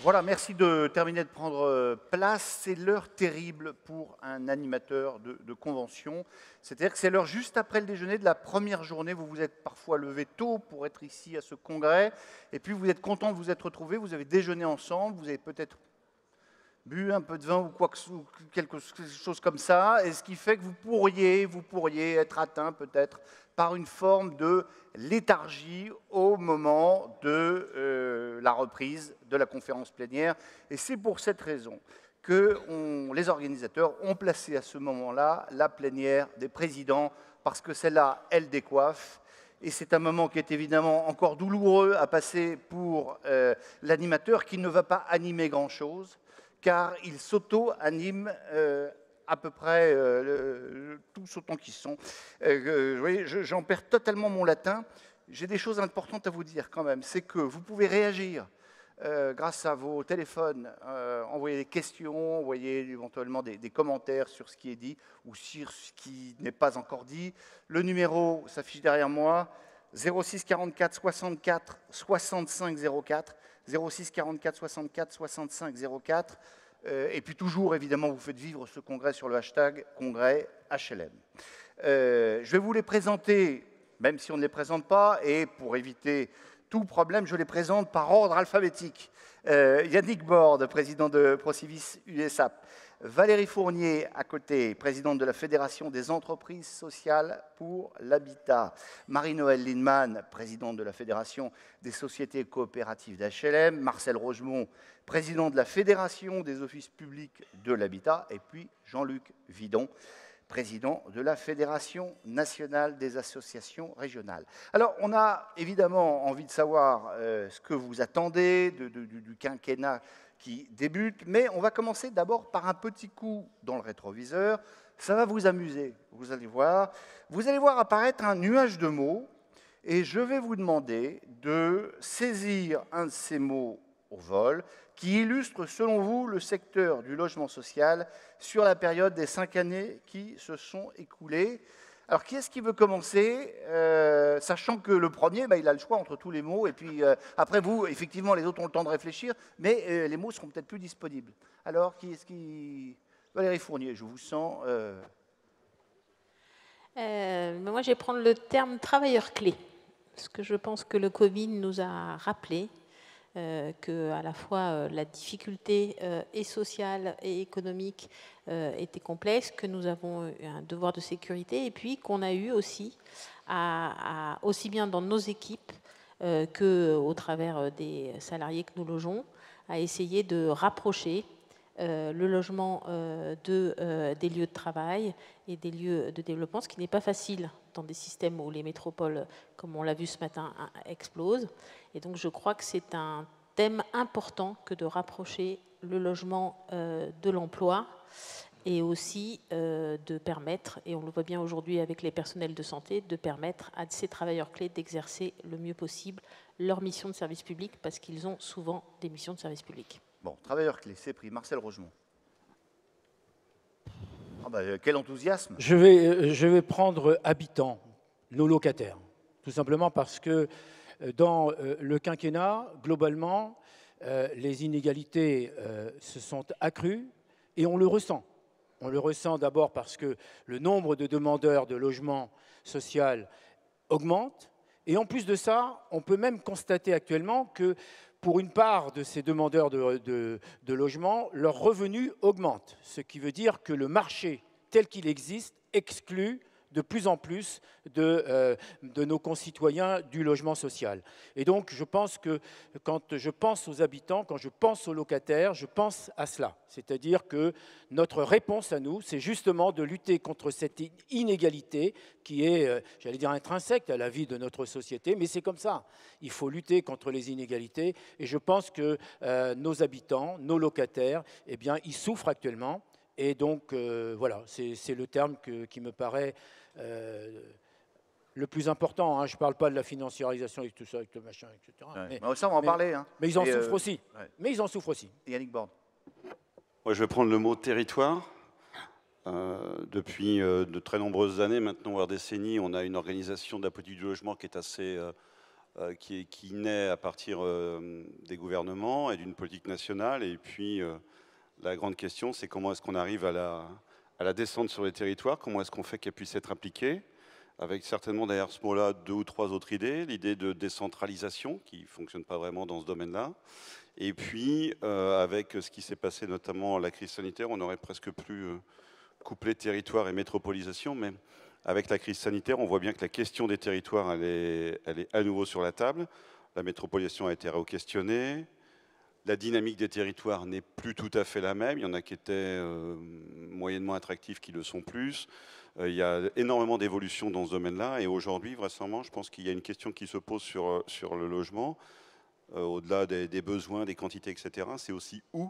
Voilà, merci de terminer de prendre place. C'est l'heure terrible pour un animateur de convention. C'est-à-dire que c'est l'heure juste après le déjeuner de la première journée. Vous vous êtes parfois levé tôt pour être ici à ce congrès. Et puis vous êtes content de vous être retrouvés. Vous avez déjeuné ensemble. Vous avez peut-être bu un peu de vin ou quelque chose comme ça, et ce qui fait que vous pourriez être atteint peut-être par une forme de léthargie au moment de la reprise de la conférence plénière. Et c'est pour cette raison que les organisateurs ont placé à ce moment-là la plénière des présidents, parce que celle-là, elle décoiffe. Et c'est un moment qui est évidemment encore douloureux à passer pour l'animateur qui ne va pas animer grand-chose, car ils s'auto-animent à peu près tous autant qu'ils sont. Vous voyez, j'en perds totalement mon latin. J'ai des choses importantes à vous dire quand même. C'est que vous pouvez réagir grâce à vos téléphones, envoyer des questions, envoyer éventuellement des commentaires sur ce qui est dit ou sur ce qui n'est pas encore dit. Le numéro s'affiche derrière moi, 06 44 64 65 04. 06 44 64 65 04. Et puis toujours, évidemment, vous faites vivre ce congrès sur le hashtag congrès HLM. Je vais vous les présenter, même si on ne les présente pas, et pour éviter tout problème, je les présente par ordre alphabétique. Yannick Borde, président de Procivis USAP. Valérie Fournier, à côté, présidente de la Fédération des entreprises sociales pour l'habitat. Marie-Noëlle Lindemann, présidente de la Fédération des sociétés coopératives d'HLM. Marcel Rogemont, président de la Fédération des offices publics de l'habitat. Et puis Jean-Luc Vidon, président de la Fédération nationale des associations régionales. Alors, on a évidemment envie de savoir ce que vous attendez du quinquennat qui débute, mais on va commencer d'abord par un petit coup dans le rétroviseur. Ça va vous amuser, vous allez voir. Vous allez voir apparaître un nuage de mots, et je vais vous demander de saisir un de ces mots au vol, qui illustre, selon vous, le secteur du logement social sur la période des 5 années qui se sont écoulées. Alors, qui est-ce qui veut commencer, sachant que le premier, il a le choix entre tous les mots, et puis après vous, effectivement, les autres ont le temps de réfléchir, mais les mots seront peut-être plus disponibles. Alors, qui est-ce qui... Valérie Fournier, je vous sens... Moi, je vais prendre le terme travailleur clé, parce que je pense que le Covid nous a rappelé que à la fois la difficulté et sociale et économique était complexe, que nous avons un devoir de sécurité et puis qu'on a eu aussi, aussi bien dans nos équipes qu'au travers des salariés que nous logeons, à essayer de rapprocher le logement des lieux de travail et des lieux de développement, ce qui n'est pas facile dans des systèmes où les métropoles, comme on l'a vu ce matin, explosent. Et donc je crois que c'est un thème important que de rapprocher le logement de l'emploi et aussi de permettre, et on le voit bien aujourd'hui avec les personnels de santé, de permettre à ces travailleurs clés d'exercer le mieux possible leur mission de service public, parce qu'ils ont souvent des missions de service public. Bon, travailleur clé, c'est pris. Marcel Rogemont. Quel enthousiasme! Je vais prendre habitants, nos locataires, tout simplement parce que dans le quinquennat, globalement, les inégalités se sont accrues et on le ressent. On le ressent d'abord parce que le nombre de demandeurs de logement social augmente. Et en plus de ça, on peut même constater actuellement que pour une part de ces demandeurs de logement, leurs revenus augmentent. Ce qui veut dire que le marché tel qu'il existe exclut de plus en plus de nos concitoyens du logement social. Et donc, je pense que quand je pense aux habitants, quand je pense aux locataires, je pense à cela. C'est-à-dire que notre réponse à nous, c'est justement de lutter contre cette inégalité qui est, j'allais dire, intrinsèque à la vie de notre société, mais c'est comme ça. Il faut lutter contre les inégalités. Et je pense que nos habitants, nos locataires, eh bien, ils souffrent actuellement. Et donc, voilà, c'est le terme qui me paraît le plus important. Hein. Je ne parle pas de la financiarisation et tout ça, avec le machin, etc. Ouais. Mais ça, on va en parler. Hein. Mais ils en souffrent aussi. Ouais. Mais ils en souffrent aussi. Yannick Borde. Moi, je vais prendre le mot territoire. Depuis de très nombreuses années, maintenant, voire décennies, on a une organisation de la politique du logement qui est assez qui naît à partir des gouvernements et d'une politique nationale. Et puis, la grande question, c'est comment est-ce qu'on arrive à la descendre sur les territoires, comment est-ce qu'on fait qu'elle puisse être appliquée, avec certainement derrière ce mot-là 2 ou 3 autres idées. L'idée de décentralisation, qui ne fonctionne pas vraiment dans ce domaine-là. Et puis, avec ce qui s'est passé, notamment la crise sanitaire, on aurait presque plus couplé territoire et métropolisation, mais avec la crise sanitaire, on voit bien que la question des territoires, elle est à nouveau sur la table. La métropolisation a été re-questionnée. La dynamique des territoires n'est plus tout à fait la même. Il y en a qui étaient moyennement attractifs, qui le sont plus. Il y a énormément d'évolutions dans ce domaine-là. Et aujourd'hui, vraisemblablement, je pense qu'il y a une question qui se pose sur le logement, au-delà des besoins, des quantités, etc. C'est aussi où.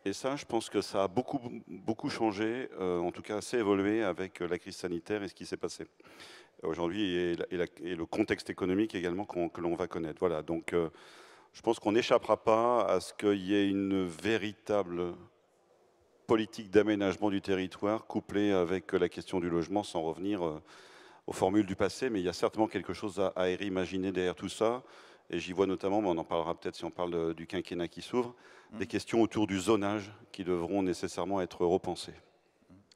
Et ça, je pense que ça a beaucoup changé, en tout cas assez évolué avec la crise sanitaire et ce qui s'est passé aujourd'hui et le contexte économique également que l'on va connaître. Voilà, donc je pense qu'on n'échappera pas à ce qu'il y ait une véritable politique d'aménagement du territoire couplée avec la question du logement, sans revenir aux formules du passé, mais il y a certainement quelque chose à réimaginer derrière tout ça. Et j'y vois notamment, mais on en parlera peut-être si on parle du quinquennat qui s'ouvre, des questions autour du zonage qui devront nécessairement être repensées.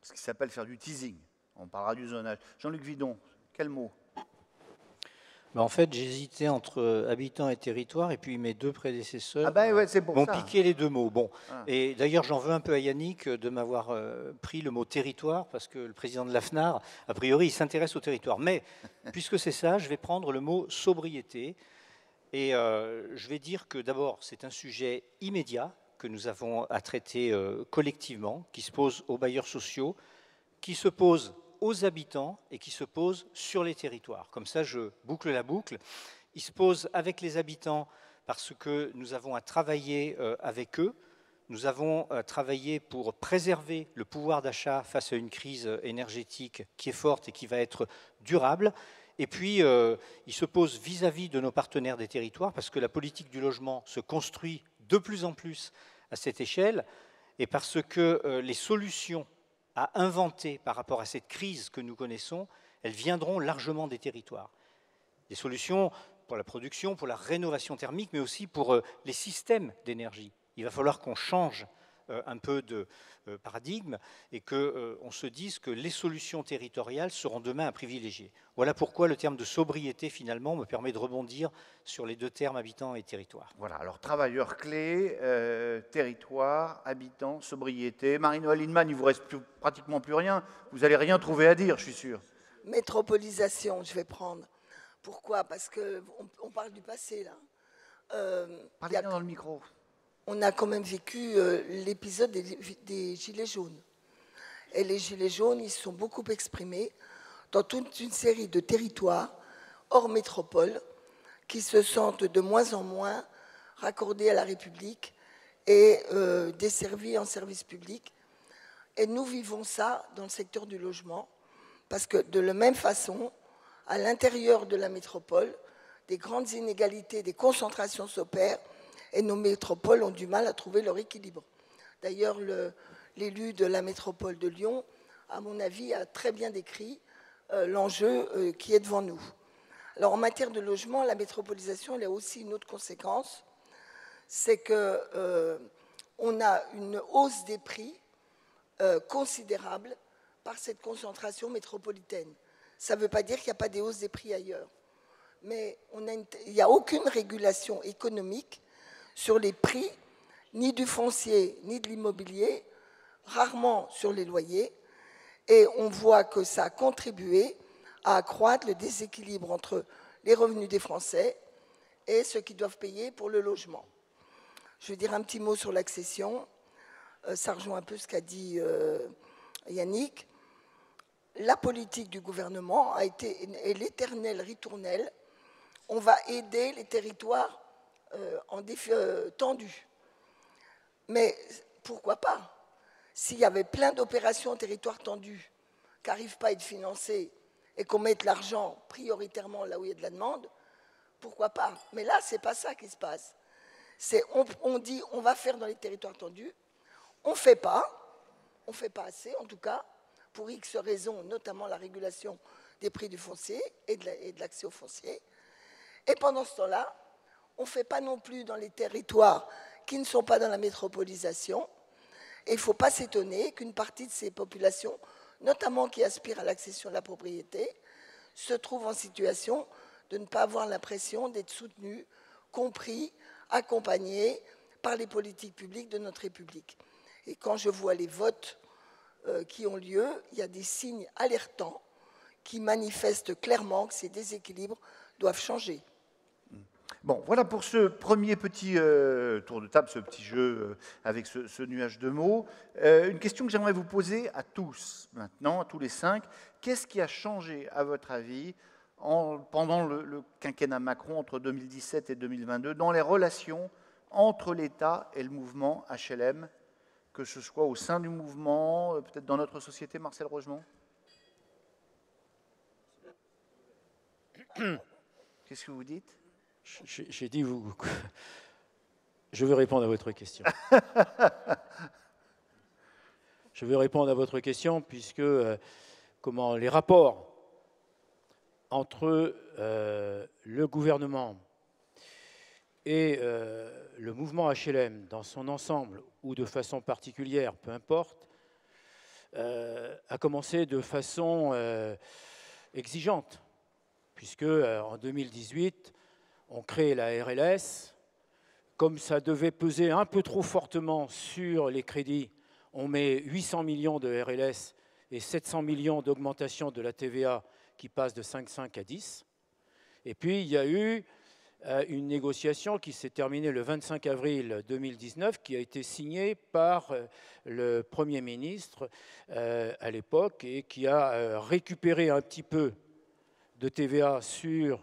Ce qui s'appelle faire du teasing. On parlera du zonage. Jean-Luc Vidon, quel mot? En fait, j'hésitais entre habitants et territoire, et puis mes 2 prédécesseurs m'ont piqué les 2 mots. Bon. Et d'ailleurs, j'en veux un peu à Yannick de m'avoir pris le mot territoire, parce que le président de l'AFNAR, a priori, il s'intéresse au territoire. Mais, puisque c'est ça, je vais prendre le mot sobriété. Et je vais dire que d'abord, c'est un sujet immédiat que nous avons à traiter collectivement, qui se pose aux bailleurs sociaux, qui se pose aux habitants et qui se pose sur les territoires. Comme ça, je boucle la boucle. Il se pose avec les habitants parce que nous avons à travailler avec eux. Nous avons travaillé pour préserver le pouvoir d'achat face à une crise énergétique qui est forte et qui va être durable. Et puis, il se pose vis-à-vis de nos partenaires des territoires parce que la politique du logement se construit de plus en plus à cette échelle et parce que les solutions à inventer par rapport à cette crise que nous connaissons, elles viendront largement des territoires. Des solutions pour la production, pour la rénovation thermique, mais aussi pour les systèmes d'énergie. Il va falloir qu'on change un peu de paradigme et qu'on se dise que les solutions territoriales seront demain à privilégier. Voilà pourquoi le terme de sobriété, finalement, me permet de rebondir sur les 2 termes habitants et territoire. Voilà, alors travailleurs clés, territoire, habitants, sobriété. Marie-Noëlle Lienemann, il ne vous reste pratiquement plus rien. Vous n'allez rien trouver à dire, je suis sûr. Métropolisation, je vais prendre. Pourquoi? Parce qu'on parle du passé, là. Parlez bien dans le micro. On a quand même vécu l'épisode des Gilets jaunes. Et les Gilets jaunes, ils se sont beaucoup exprimés dans toute une série de territoires hors métropole qui se sentent de moins en moins raccordés à la République et desservis en service public. Et nous vivons ça dans le secteur du logement parce que de la même façon, à l'intérieur de la métropole, des grandes inégalités, des concentrations s'opèrent et nos métropoles ont du mal à trouver leur équilibre. D'ailleurs, l'élu de la métropole de Lyon, à mon avis, a très bien décrit l'enjeu qui est devant nous. Alors, en matière de logement, la métropolisation, elle a aussi une autre conséquence, c'est qu'on a une hausse des prix considérable par cette concentration métropolitaine. Ça ne veut pas dire qu'il n'y a pas des hausses des prix ailleurs, mais il n'y a aucune régulation économique sur les prix, ni du foncier, ni de l'immobilier, rarement sur les loyers, et on voit que ça a contribué à accroître le déséquilibre entre les revenus des Français et ceux qui doivent payer pour le logement. Je vais dire un petit mot sur l'accession, ça rejoint un peu ce qu'a dit Yannick. La politique du gouvernement a été l'éternelle ritournelle. On va aider les territoires en défi tendu. Mais pourquoi pas? S'il y avait plein d'opérations en territoire tendu qui n'arrivent pas à être financées et qu'on mette l'argent prioritairement là où il y a de la demande, pourquoi pas? Mais là, ce n'est pas ça qui se passe. On dit on va faire dans les territoires tendus, on ne fait pas assez en tout cas, pour X raisons, notamment la régulation des prix du foncier et de l'accès au foncier. Et pendant ce temps-là, on ne fait pas non plus dans les territoires qui ne sont pas dans la métropolisation. Et il ne faut pas s'étonner qu'une partie de ces populations, notamment qui aspirent à l'accession à la propriété, se trouvent en situation de ne pas avoir l'impression d'être soutenues, compris, accompagnés par les politiques publiques de notre République. Et quand je vois les votes qui ont lieu, il y a des signes alertants qui manifestent clairement que ces déséquilibres doivent changer. Bon, voilà pour ce premier petit tour de table, ce petit jeu avec ce nuage de mots. Une question que j'aimerais vous poser à tous maintenant, à tous les 5. Qu'est-ce qui a changé, à votre avis, pendant le quinquennat Macron entre 2017 et 2022, dans les relations entre l'État et le mouvement HLM, que ce soit au sein du mouvement, peut-être dans notre société, Marcel Rogemont? Qu'est-ce que vous dites? J'ai dit, je veux répondre à votre question. Je veux répondre à votre question puisque les rapports entre le gouvernement et le mouvement HLM dans son ensemble ou de façon particulière, peu importe, a commencé de façon exigeante, puisque en 2018, on crée la RLS. Comme ça devait peser un peu trop fortement sur les crédits, on met 800 millions de RLS et 700 millions d'augmentation de la TVA qui passe de 5,5 à 10. Et puis, il y a eu une négociation qui s'est terminée le 25 avril 2019, qui a été signée par le Premier ministre à l'époque et qui a récupéré un petit peu de TVA sur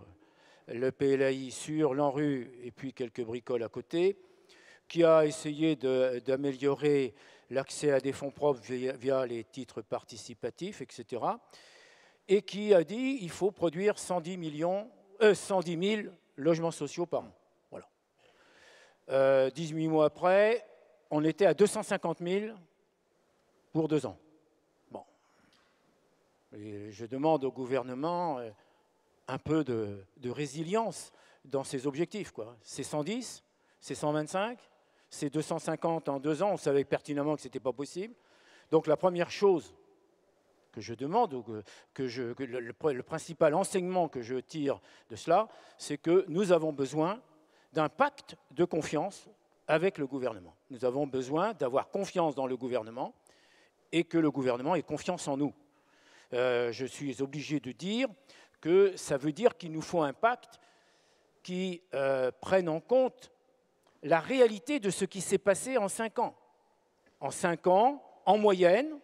le PLAI, sur l'ANRU et puis quelques bricoles à côté, qui a essayé d'améliorer l'accès à des fonds propres via les titres participatifs, etc. Et qui a dit qu'il faut produire 110 000 logements sociaux par an. Voilà. 18 mois après, on était à 250 000 pour 2 ans. Bon. Et je demande au gouvernement un peu de résilience dans ses objectifs. C'est 110, c'est 125, c'est 250 en 2 ans. On savait pertinemment que ce n'était pas possible. Donc la première chose que je demande, le principal enseignement que je tire de cela, c'est que nous avons besoin d'un pacte de confiance avec le gouvernement. Nous avons besoin d'avoir confiance dans le gouvernement et que le gouvernement ait confiance en nous. Je suis obligé de dire que ça veut dire qu'il nous faut un pacte qui prenne en compte la réalité de ce qui s'est passé en 5 ans. En 5 ans, en moyenne,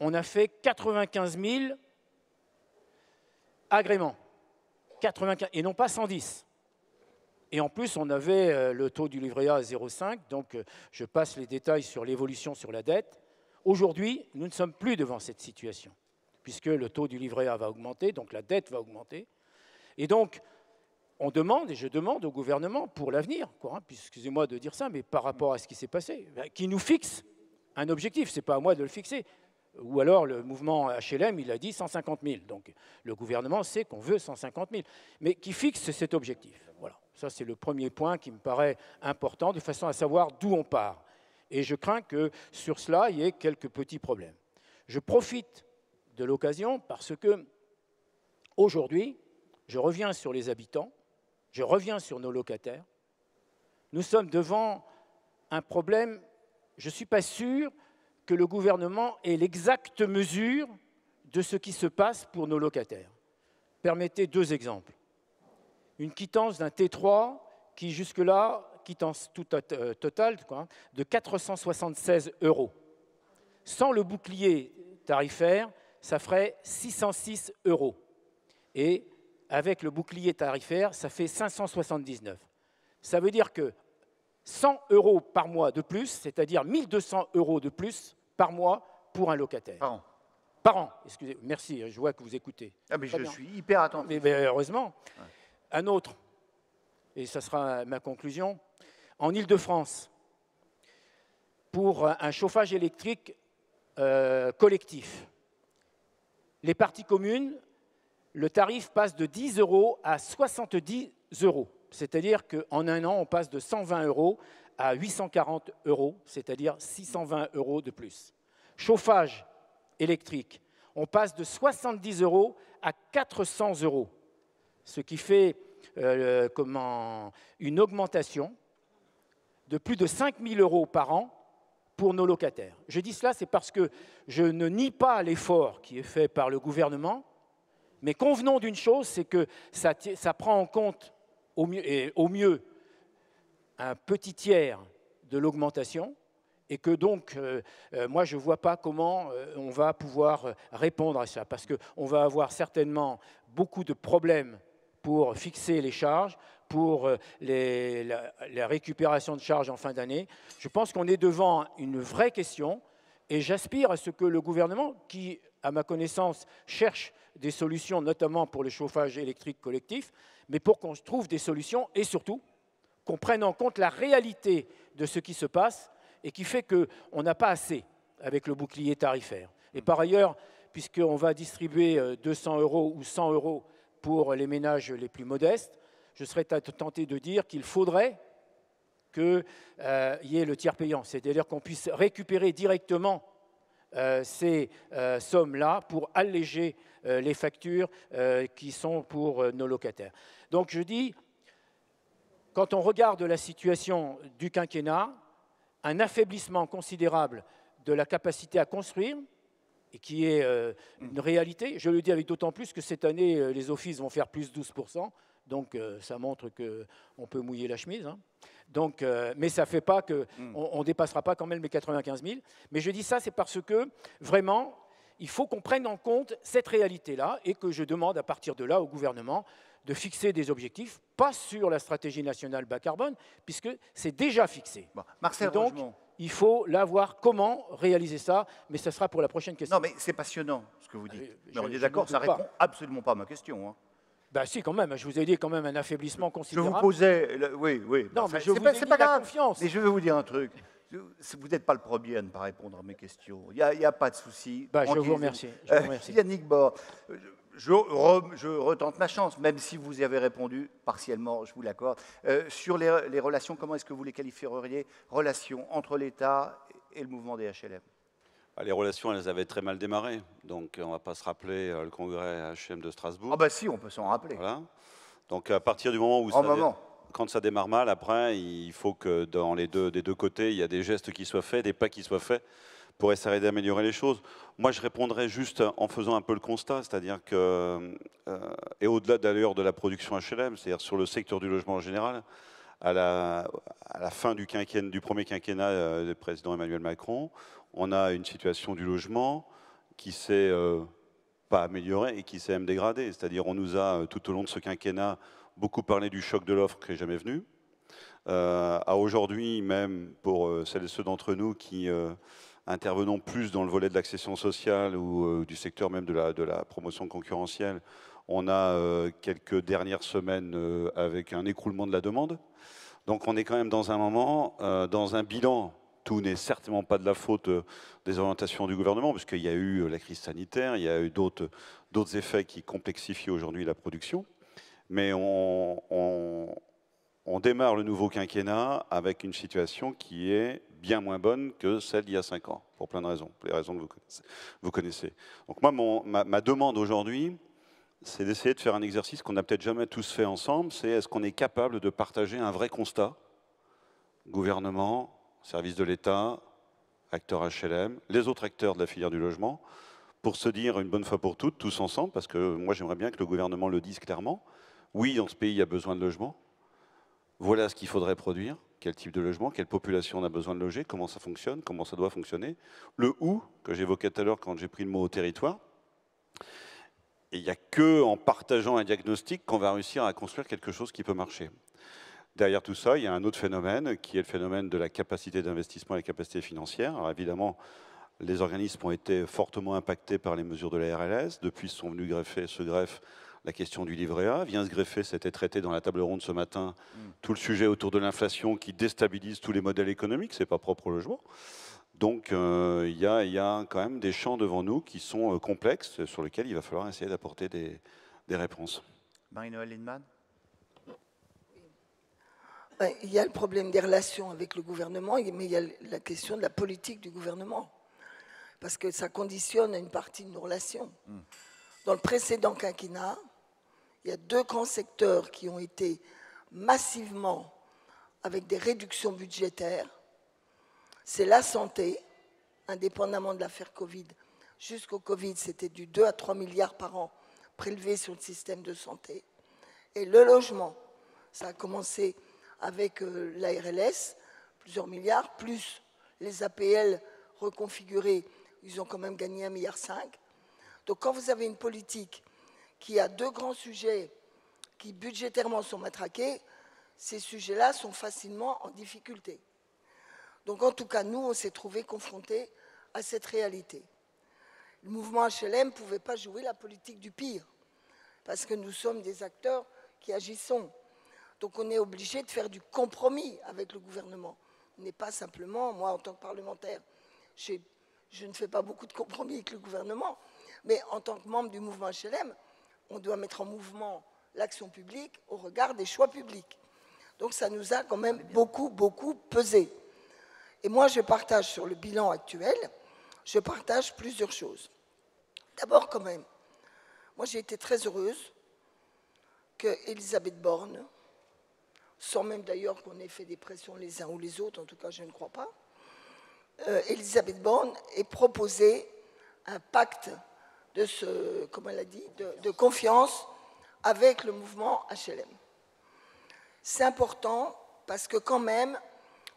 on a fait 95 000 agréments, 95, et non pas 110. Et en plus, on avait le taux du livret A à 0,5, donc je passe les détails sur l'évolution sur la dette. Aujourd'hui, nous ne sommes plus devant cette situation, puisque le taux du livret A va augmenter, donc la dette va augmenter. Et donc, on demande, et je demande au gouvernement pour l'avenir, excusez-moi de dire ça, mais par rapport à ce qui s'est passé, qui nous fixe un objectif, ce n'est pas à moi de le fixer. Ou alors le mouvement HLM, il a dit 150 000. Donc le gouvernement sait qu'on veut 150 000, mais qui fixe cet objectif. Voilà. Ça, c'est le premier point qui me paraît important, de façon à savoir d'où on part. Et je crains que sur cela, il y ait quelques petits problèmes. Je profite de l'occasion parce que aujourd'hui, je reviens sur les habitants, je reviens sur nos locataires. Nous sommes devant un problème, je ne suis pas sûr que le gouvernement ait l'exacte mesure de ce qui se passe pour nos locataires. Permettez 2 exemples. Une quittance d'un T3 qui jusque-là, quittance totale de 476 €. Sans le bouclier tarifaire, ça ferait 606 €. Et avec le bouclier tarifaire, ça fait 579. Ça veut dire que 100 € par mois de plus, c'est-à-dire 1 200 € de plus par mois pour un locataire. Par an. Par an, excusez, merci, je vois que vous écoutez. Ah, mais je suis hyper attentif. Mais heureusement. Ouais. Un autre, et ça sera ma conclusion, en Île-de-France, pour un chauffage électrique collectif, les parties communes, le tarif passe de 10 € à 70 euros. C'est-à-dire qu'en un an, on passe de 120 euros à 840 euros, c'est-à-dire 620 euros de plus. Chauffage électrique, on passe de 70 euros à 400 euros, ce qui fait une augmentation de plus de 5 000 euros par an pour nos locataires. Je dis cela, c'est parce que je ne nie pas l'effort qui est fait par le gouvernement, mais convenons d'une chose, c'est que ça prend en compte au mieux un petit tiers de l'augmentation, et que donc, moi, je ne vois pas comment on va pouvoir répondre à ça, parce qu'on va avoir certainement beaucoup de problèmes pour fixer les charges, pour la récupération de charges en fin d'année. Je pense qu'on est devant une vraie question, et j'aspire à ce que le gouvernement, qui, à ma connaissance, cherche des solutions, notamment pour le chauffage électrique collectif, mais pour qu'on trouve des solutions, et surtout, qu'on prenne en compte la réalité de ce qui se passe, et qui fait qu'on n'a pas assez avec le bouclier tarifaire. Et par ailleurs, puisqu'on va distribuer 200 euros ou 100 euros pour les ménages les plus modestes, je serais tenté de dire qu'il faudrait qu'il y ait le tiers payant, c'est-à-dire qu'on puisse récupérer directement ces sommes-là pour alléger les factures qui sont pour nos locataires. Donc je dis, quand on regarde la situation du quinquennat, un affaiblissement considérable de la capacité à construire, et qui est une réalité. Je le dis avec d'autant plus que cette année, les offices vont faire plus 12%, donc ça montre qu'on peut mouiller la chemise. Hein. Donc, mais ça ne fait pas qu'on ne dépassera pas quand même les 95 000. Mais je dis ça, c'est parce que, vraiment, il faut qu'on prenne en compte cette réalité-là, et que je demande à partir de là au gouvernement de fixer des objectifs, pas sur la stratégie nationale bas carbone, puisque c'est déjà fixé. Bon, Marcel donc, Rougemont. il faut là voir comment réaliser ça, mais ce sera pour la prochaine question. Non, mais c'est passionnant ce que vous dites. Mais on est d'accord, ça ne répond absolument pas à ma question. Hein. Ben si, quand même. Je vous ai dit quand même un affaiblissement considérable. Je vous posais... Oui, oui. Non, enfin, mais je vous c'est pas grave. Confiance. Mais je vais vous dire un truc. Vous n'êtes pas le premier à ne pas répondre à mes questions. Il n'y a pas de souci. Ben, je vous remercie. Yannick Bord, je retente ma chance, même si vous y avez répondu partiellement, je vous l'accorde. Sur les relations, comment est-ce que vous les qualifieriez? Relations entre l'État et le mouvement des HLM? Les relations, elles avaient très mal démarré. Donc, on ne va pas se rappeler le congrès HLM de Strasbourg. Ah bah si, on peut s'en rappeler. Voilà. Donc, à partir du moment où quand ça démarre mal, après, il faut que des deux côtés, il y a des gestes qui soient faits, des pas qui soient faits pour essayer d'améliorer les choses. Moi, je répondrais juste en faisant un peu le constat, c'est-à-dire que, et au-delà d'ailleurs de la production HLM, c'est-à-dire sur le secteur du logement en général, à la fin du premier quinquennat du président Emmanuel Macron, on a une situation du logement qui s'est pas améliorée et qui s'est même dégradée. C'est-à-dire on nous a, tout au long de ce quinquennat, beaucoup parlé du choc de l'offre qui n'est jamais venu. À aujourd'hui, même pour celles et ceux d'entre nous qui intervenons plus dans le volet de l'accession sociale ou du secteur même de la promotion concurrentielle, on a quelques dernières semaines avec un écroulement de la demande. Donc on est quand même dans un moment, dans un bilan. Tout n'est certainement pas de la faute des orientations du gouvernement, puisqu'il y a eu la crise sanitaire, il y a eu d'autres effets qui complexifient aujourd'hui la production. Mais on démarre le nouveau quinquennat avec une situation qui est bien moins bonne que celle d'il y a 5 ans, pour plein de raisons, pour les raisons que vous connaissez. Donc moi, ma demande aujourd'hui, c'est d'essayer de faire un exercice qu'on n'a peut-être jamais tous fait ensemble, c'est est-ce qu'on est capable de partager un vrai constat, gouvernement, services de l'État, acteurs HLM, les autres acteurs de la filière du logement, pour se dire une bonne fois pour toutes, tous ensemble, parce que moi j'aimerais bien que le gouvernement le dise clairement, oui, dans ce pays il y a besoin de logement, voilà ce qu'il faudrait produire, quel type de logement, quelle population on a besoin de loger, comment ça fonctionne, comment ça doit fonctionner, le où, que j'évoquais tout à l'heure quand j'ai pris le mot au territoire, et il n'y a qu'en partageant un diagnostic qu'on va réussir à construire quelque chose qui peut marcher. Derrière tout ça, il y a un autre phénomène qui est le phénomène de la capacité d'investissement et la capacité financière. Alors évidemment, les organismes ont été fortement impactés par les mesures de la RLS. Depuis, sont venus se greffe la question du livret A. Vient se greffer, c'était traité dans la table ronde ce matin, tout le sujet autour de l'inflation qui déstabilise tous les modèles économiques. Ce n'est pas propre au logement. Donc il y a quand même des champs devant nous qui sont complexes, sur lesquels il va falloir essayer d'apporter des réponses. Marie-Noëlle Lienemann. Il y a le problème des relations avec le gouvernement, mais il y a la question de la politique du gouvernement. Parce que ça conditionne une partie de nos relations. Dans le précédent quinquennat, il y a 2 grands secteurs qui ont été massivement avec des réductions budgétaires. C'est la santé, indépendamment de l'affaire Covid. Jusqu'au Covid, c'était du 2 à 3 milliards par an prélevés sur le système de santé. Et le logement, ça a commencé avec la RLS, plusieurs milliards, plus les APL reconfigurés, ils ont quand même gagné 1,5 milliard. Donc quand vous avez une politique qui a 2 grands sujets qui budgétairement sont matraqués, ces sujets-là sont facilement en difficulté. Donc en tout cas, nous, on s'est trouvés confrontés à cette réalité. Le mouvement HLM ne pouvait pas jouer la politique du pire, parce que nous sommes des acteurs qui agissons. Donc on est obligé de faire du compromis avec le gouvernement. On n'est pas simplement, moi en tant que parlementaire, je ne fais pas beaucoup de compromis avec le gouvernement, mais en tant que membre du mouvement HLM, on doit mettre en mouvement l'action publique au regard des choix publics. Donc ça nous a quand même beaucoup pesé. Et moi je partage sur le bilan actuel, je partage plusieurs choses. D'abord quand même, moi j'ai été très heureuse qu'Elisabeth Borne, sans même d'ailleurs qu'on ait fait des pressions les uns ou les autres, en tout cas je ne crois pas, Elisabeth Borne ait proposé un pacte de, comme elle a dit, de confiance avec le mouvement HLM. C'est important parce que quand même,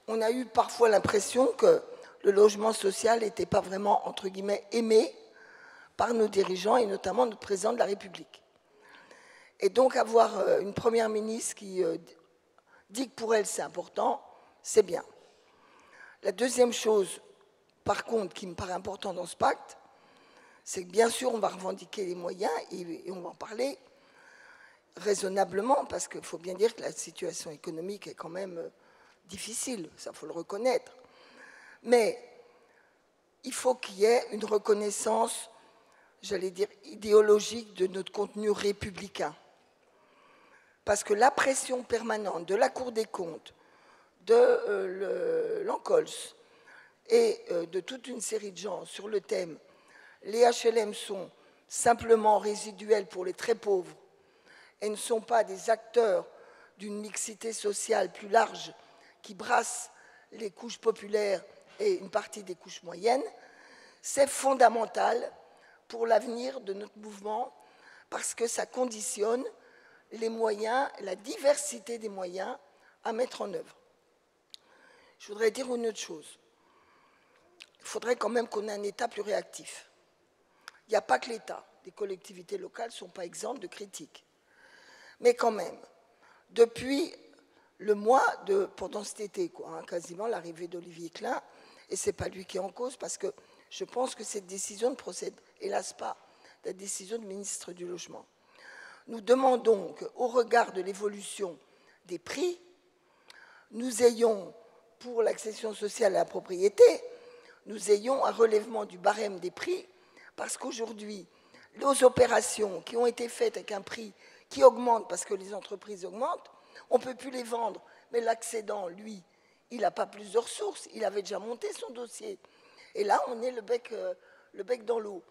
on a eu parfois l'impression que le logement social n'était pas vraiment, entre guillemets, aimé par nos dirigeants et notamment notre président de la République. Et donc avoir une première ministre qui dit que pour elle c'est important, c'est bien. La deuxième chose, par contre, qui me paraît importante dans ce pacte, c'est que bien sûr on va revendiquer les moyens et on va en parler raisonnablement, parce qu'il faut bien dire que la situation économique est quand même difficile, ça faut le reconnaître. Mais il faut qu'il y ait une reconnaissance, j'allais dire, idéologique de notre contenu républicain. Parce que la pression permanente de la Cour des comptes, de l'Ancols et de toute une série de gens sur le thème « Les HLM sont simplement résiduels pour les très pauvres et ne sont pas des acteurs d'une mixité sociale plus large qui brasse les couches populaires et une partie des couches moyennes », c'est fondamental pour l'avenir de notre mouvement parce que ça conditionne les moyens, la diversité des moyens à mettre en œuvre. Je voudrais dire une autre chose. Il faudrait quand même qu'on ait un État plus réactif. Il n'y a pas que l'État. Les collectivités locales ne sont pas exemptes de critiques. Mais quand même, depuis le mois de, pendant cet été, quasiment l'arrivée d'Olivier Klein, et ce n'est pas lui qui est en cause, parce que je pense que cette décision ne procède, hélas pas, de la décision du ministre du Logement. Nous demandons qu'au regard de l'évolution des prix, nous ayons, pour l'accession sociale à la propriété, nous ayons un relèvement du barème des prix, parce qu'aujourd'hui, nos opérations qui ont été faites avec un prix qui augmente parce que les entreprises augmentent, on ne peut plus les vendre. Mais l'accédant, lui, il n'a pas plus de ressources, il avait déjà monté son dossier. Et là, on est le bec dans l'eau.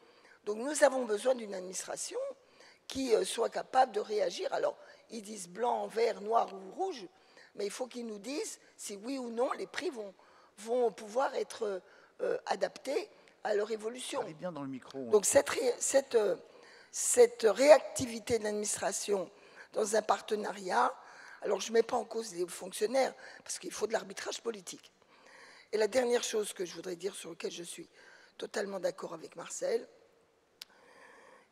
Donc nous avons besoin d'une administration qui soit capable de réagir. Alors, ils disent blanc, vert, noir ou rouge, mais il faut qu'ils nous disent si oui ou non les prix vont pouvoir être adaptés à leur évolution. Allez bien dans le micro. Donc cette réactivité de l'administration dans un partenariat, alors je ne mets pas en cause les fonctionnaires, parce qu'il faut de l'arbitrage politique. Et la dernière chose que je voudrais dire, sur laquelle je suis totalement d'accord avec Marcel,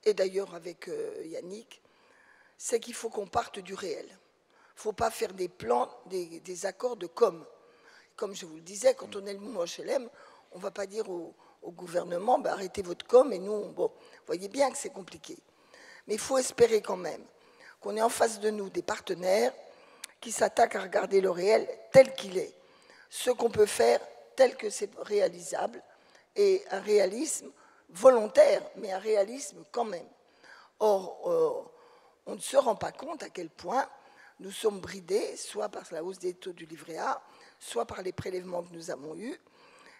et d'ailleurs avec Yannick, c'est qu'il faut qu'on parte du réel. Il ne faut pas faire des plans, des accords de com. Comme je vous le disais, quand on est le mouvement HLM, on ne va pas dire au gouvernement, bah, arrêtez votre com, et nous, bon, vous voyez bien que c'est compliqué. Mais il faut espérer quand même qu'on ait en face de nous des partenaires qui s'attaquent à regarder le réel tel qu'il est, ce qu'on peut faire tel que c'est réalisable, et un réalisme volontaire, mais un réalisme quand même. Or, on ne se rend pas compte à quel point nous sommes bridés, soit par la hausse des taux du livret A, soit par les prélèvements que nous avons eus.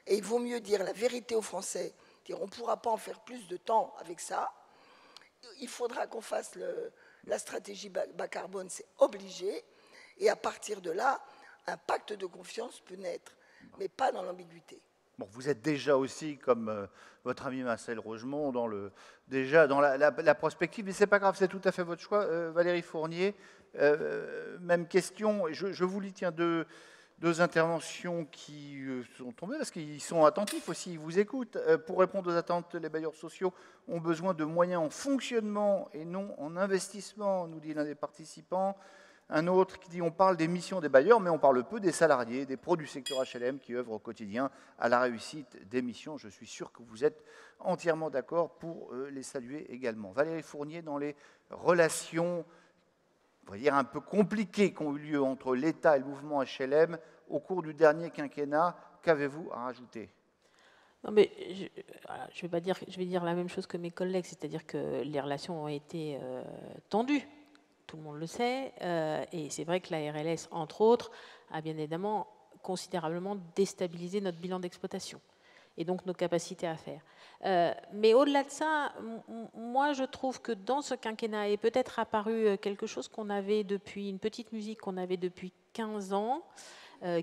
Et il vaut mieux dire la vérité aux Français, dire on ne pourra pas en faire plus de temps avec ça. Il faudra qu'on fasse la stratégie bas carbone, c'est obligé. Et à partir de là, un pacte de confiance peut naître, mais pas dans l'ambiguïté. Bon, vous êtes déjà aussi, comme votre ami Marcel Rogemont, déjà dans la prospective, mais ce n'est pas grave, c'est tout à fait votre choix. Valérie Fournier, même question. Je vous lis, tiens, deux interventions qui sont tombées, parce qu'ils sont attentifs aussi, ils vous écoutent. Pour répondre aux attentes, les bailleurs sociaux ont besoin de moyens en fonctionnement et non en investissement, nous dit l'un des participants. Un autre qui dit on parle des missions des bailleurs, mais on parle peu des salariés, des pros du secteur HLM qui œuvrent au quotidien à la réussite des missions. Je suis sûr que vous êtes entièrement d'accord pour les saluer également. Valérie Fournier, dans les relations, on va dire un peu compliquées qui ont eu lieu entre l'État et le mouvement HLM au cours du dernier quinquennat, qu'avez-vous à rajouter ? Non, mais je vais dire la même chose que mes collègues, c'est-à-dire que les relations ont été tendues. Tout le monde le sait, et c'est vrai que la RLS, entre autres, a bien évidemment considérablement déstabilisé notre bilan d'exploitation et donc nos capacités à faire. Mais au-delà de ça, moi je trouve que dans ce quinquennat est peut-être apparu quelque chose qu'on avait depuis, une petite musique qu'on avait depuis 15 ans,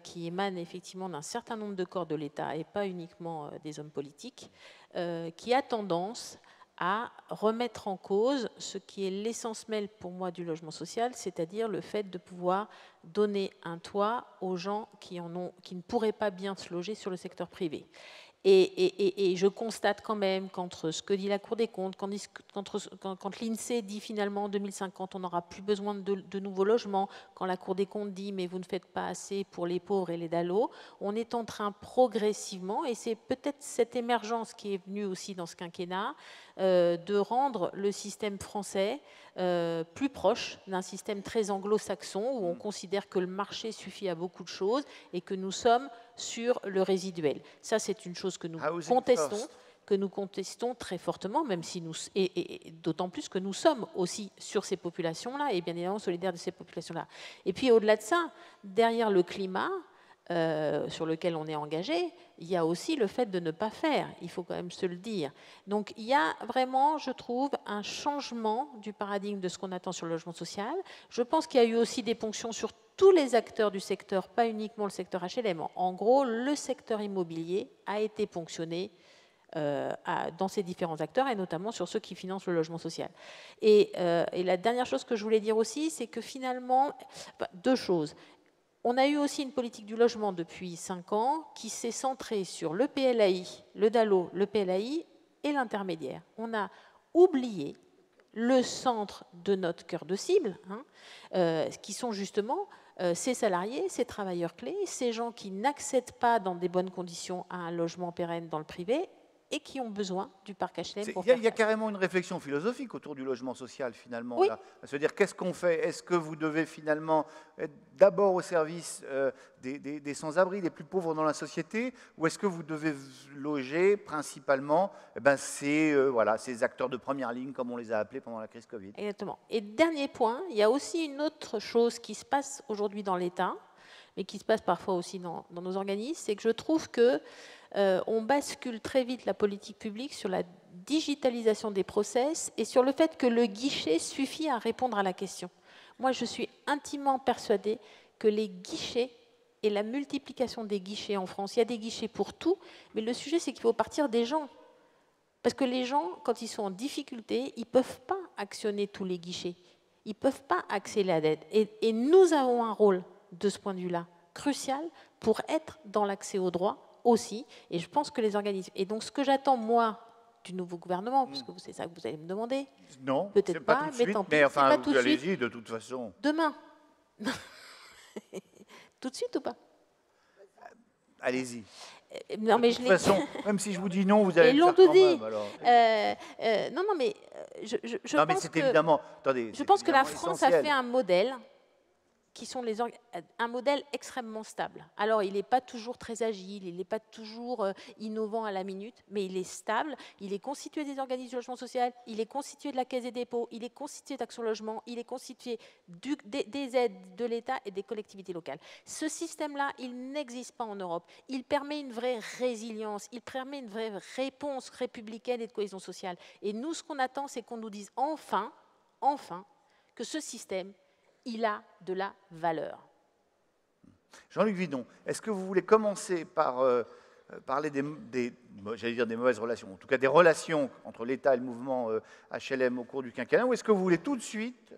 qui émane effectivement d'un certain nombre de corps de l'État et pas uniquement des hommes politiques, qui a tendance à remettre en cause ce qui est l'essence même pour moi du logement social, c'est-à-dire le fait de pouvoir donner un toit aux gens qui ne pourraient pas bien se loger sur le secteur privé. Et je constate quand même qu'entre ce que dit la Cour des comptes, quand l'INSEE dit finalement en 2050 on n'aura plus besoin de nouveaux logements, quand la Cour des comptes dit mais vous ne faites pas assez pour les pauvres et les dallos, on est en train progressivement, et c'est peut-être cette émergence qui est venue aussi dans ce quinquennat, de rendre le système français plus proche d'un système très anglo-saxon où on considère que le marché suffit à beaucoup de choses et que nous sommes sur le résiduel. Ça, c'est une chose que nous contestons très fortement, même si et d'autant plus que nous sommes aussi sur ces populations-là et bien évidemment solidaires de ces populations-là. Et puis au-delà de ça, derrière le climat, sur lequel on est engagé, il y a aussi le fait de ne pas faire, il faut quand même se le dire. Donc il y a vraiment, je trouve, un changement du paradigme de ce qu'on attend sur le logement social. Je pense qu'il y a eu aussi des ponctions sur tous les acteurs du secteur, pas uniquement le secteur HLM. En gros, le secteur immobilier a été ponctionné dans ces différents acteurs, et notamment sur ceux qui financent le logement social. Et la dernière chose que je voulais dire aussi, c'est que finalement, deux choses. On a eu aussi une politique du logement depuis 5 ans qui s'est centrée sur le PLAI, le DALO, le PLAI et l'intermédiaire. On a oublié le centre de notre cœur de cible, qui sont justement ces salariés, ces travailleurs clés, ces gens qui n'accèdent pas dans des bonnes conditions à un logement pérenne dans le privé et qui ont besoin du parc HLM pour faire face. Il y a carrément une réflexion philosophique autour du logement social, finalement. Oui. Là. À se dire, qu'est-ce qu'on fait? Est-ce que vous devez finalement être d'abord au service des sans-abri, des plus pauvres dans la société, ou est-ce que vous devez loger principalement ces acteurs de première ligne, comme on les a appelés pendant la crise Covid? Exactement. Et dernier point, il y a aussi une autre chose qui se passe aujourd'hui dans l'État, mais qui se passe parfois aussi dans nos organismes, c'est que je trouve que on bascule très vite la politique publique sur la digitalisation des process et sur le fait que le guichet suffit à répondre à la question. Moi, je suis intimement persuadée que les guichets et la multiplication des guichets en France, il y a des guichets pour tout, mais le sujet, c'est qu'il faut partir des gens. Parce que les gens, quand ils sont en difficulté, ils ne peuvent pas actionner tous les guichets. Ils ne peuvent pas accéder à l'aide. Et nous avons un rôle, de ce point de vue-là, crucial pour être dans l'accès aux droits aussi, et je pense que les organismes... Et donc ce que j'attends, moi, du nouveau gouvernement, puisque c'est ça que vous allez me demander... Non, peut-être pas, tout de suite, mais tant pis, mais enfin, pas tout de suite. allez-y, de toute façon. Demain. Tout de suite ou pas? Allez-y. Non, mais de toute façon, même si je vous dis non, vous allez ils le l'ont faire tout quand dit. même. Non, mais je non, pense mais que... évidemment... Attendez, je pense que la évidemment France a fait un modèle qui sont un modèle extrêmement stable. Alors, il n'est pas toujours très agile, il n'est pas toujours innovant à la minute, mais il est stable, il est constitué des organismes de logement social, il est constitué de la Caisse des dépôts, il est constitué d'Action Logement, il est constitué des aides de l'État et des collectivités locales. Ce système-là, il n'existe pas en Europe. Il permet une vraie résilience, il permet une vraie réponse républicaine et de cohésion sociale. Et nous, ce qu'on attend, c'est qu'on nous dise enfin, que ce système, il a de la valeur. Jean-Luc Vidon, est-ce que vous voulez commencer par parler j'allais dire des mauvaises relations, en tout cas des relations entre l'État et le mouvement HLM au cours du quinquennat, ou est-ce que vous voulez tout de suite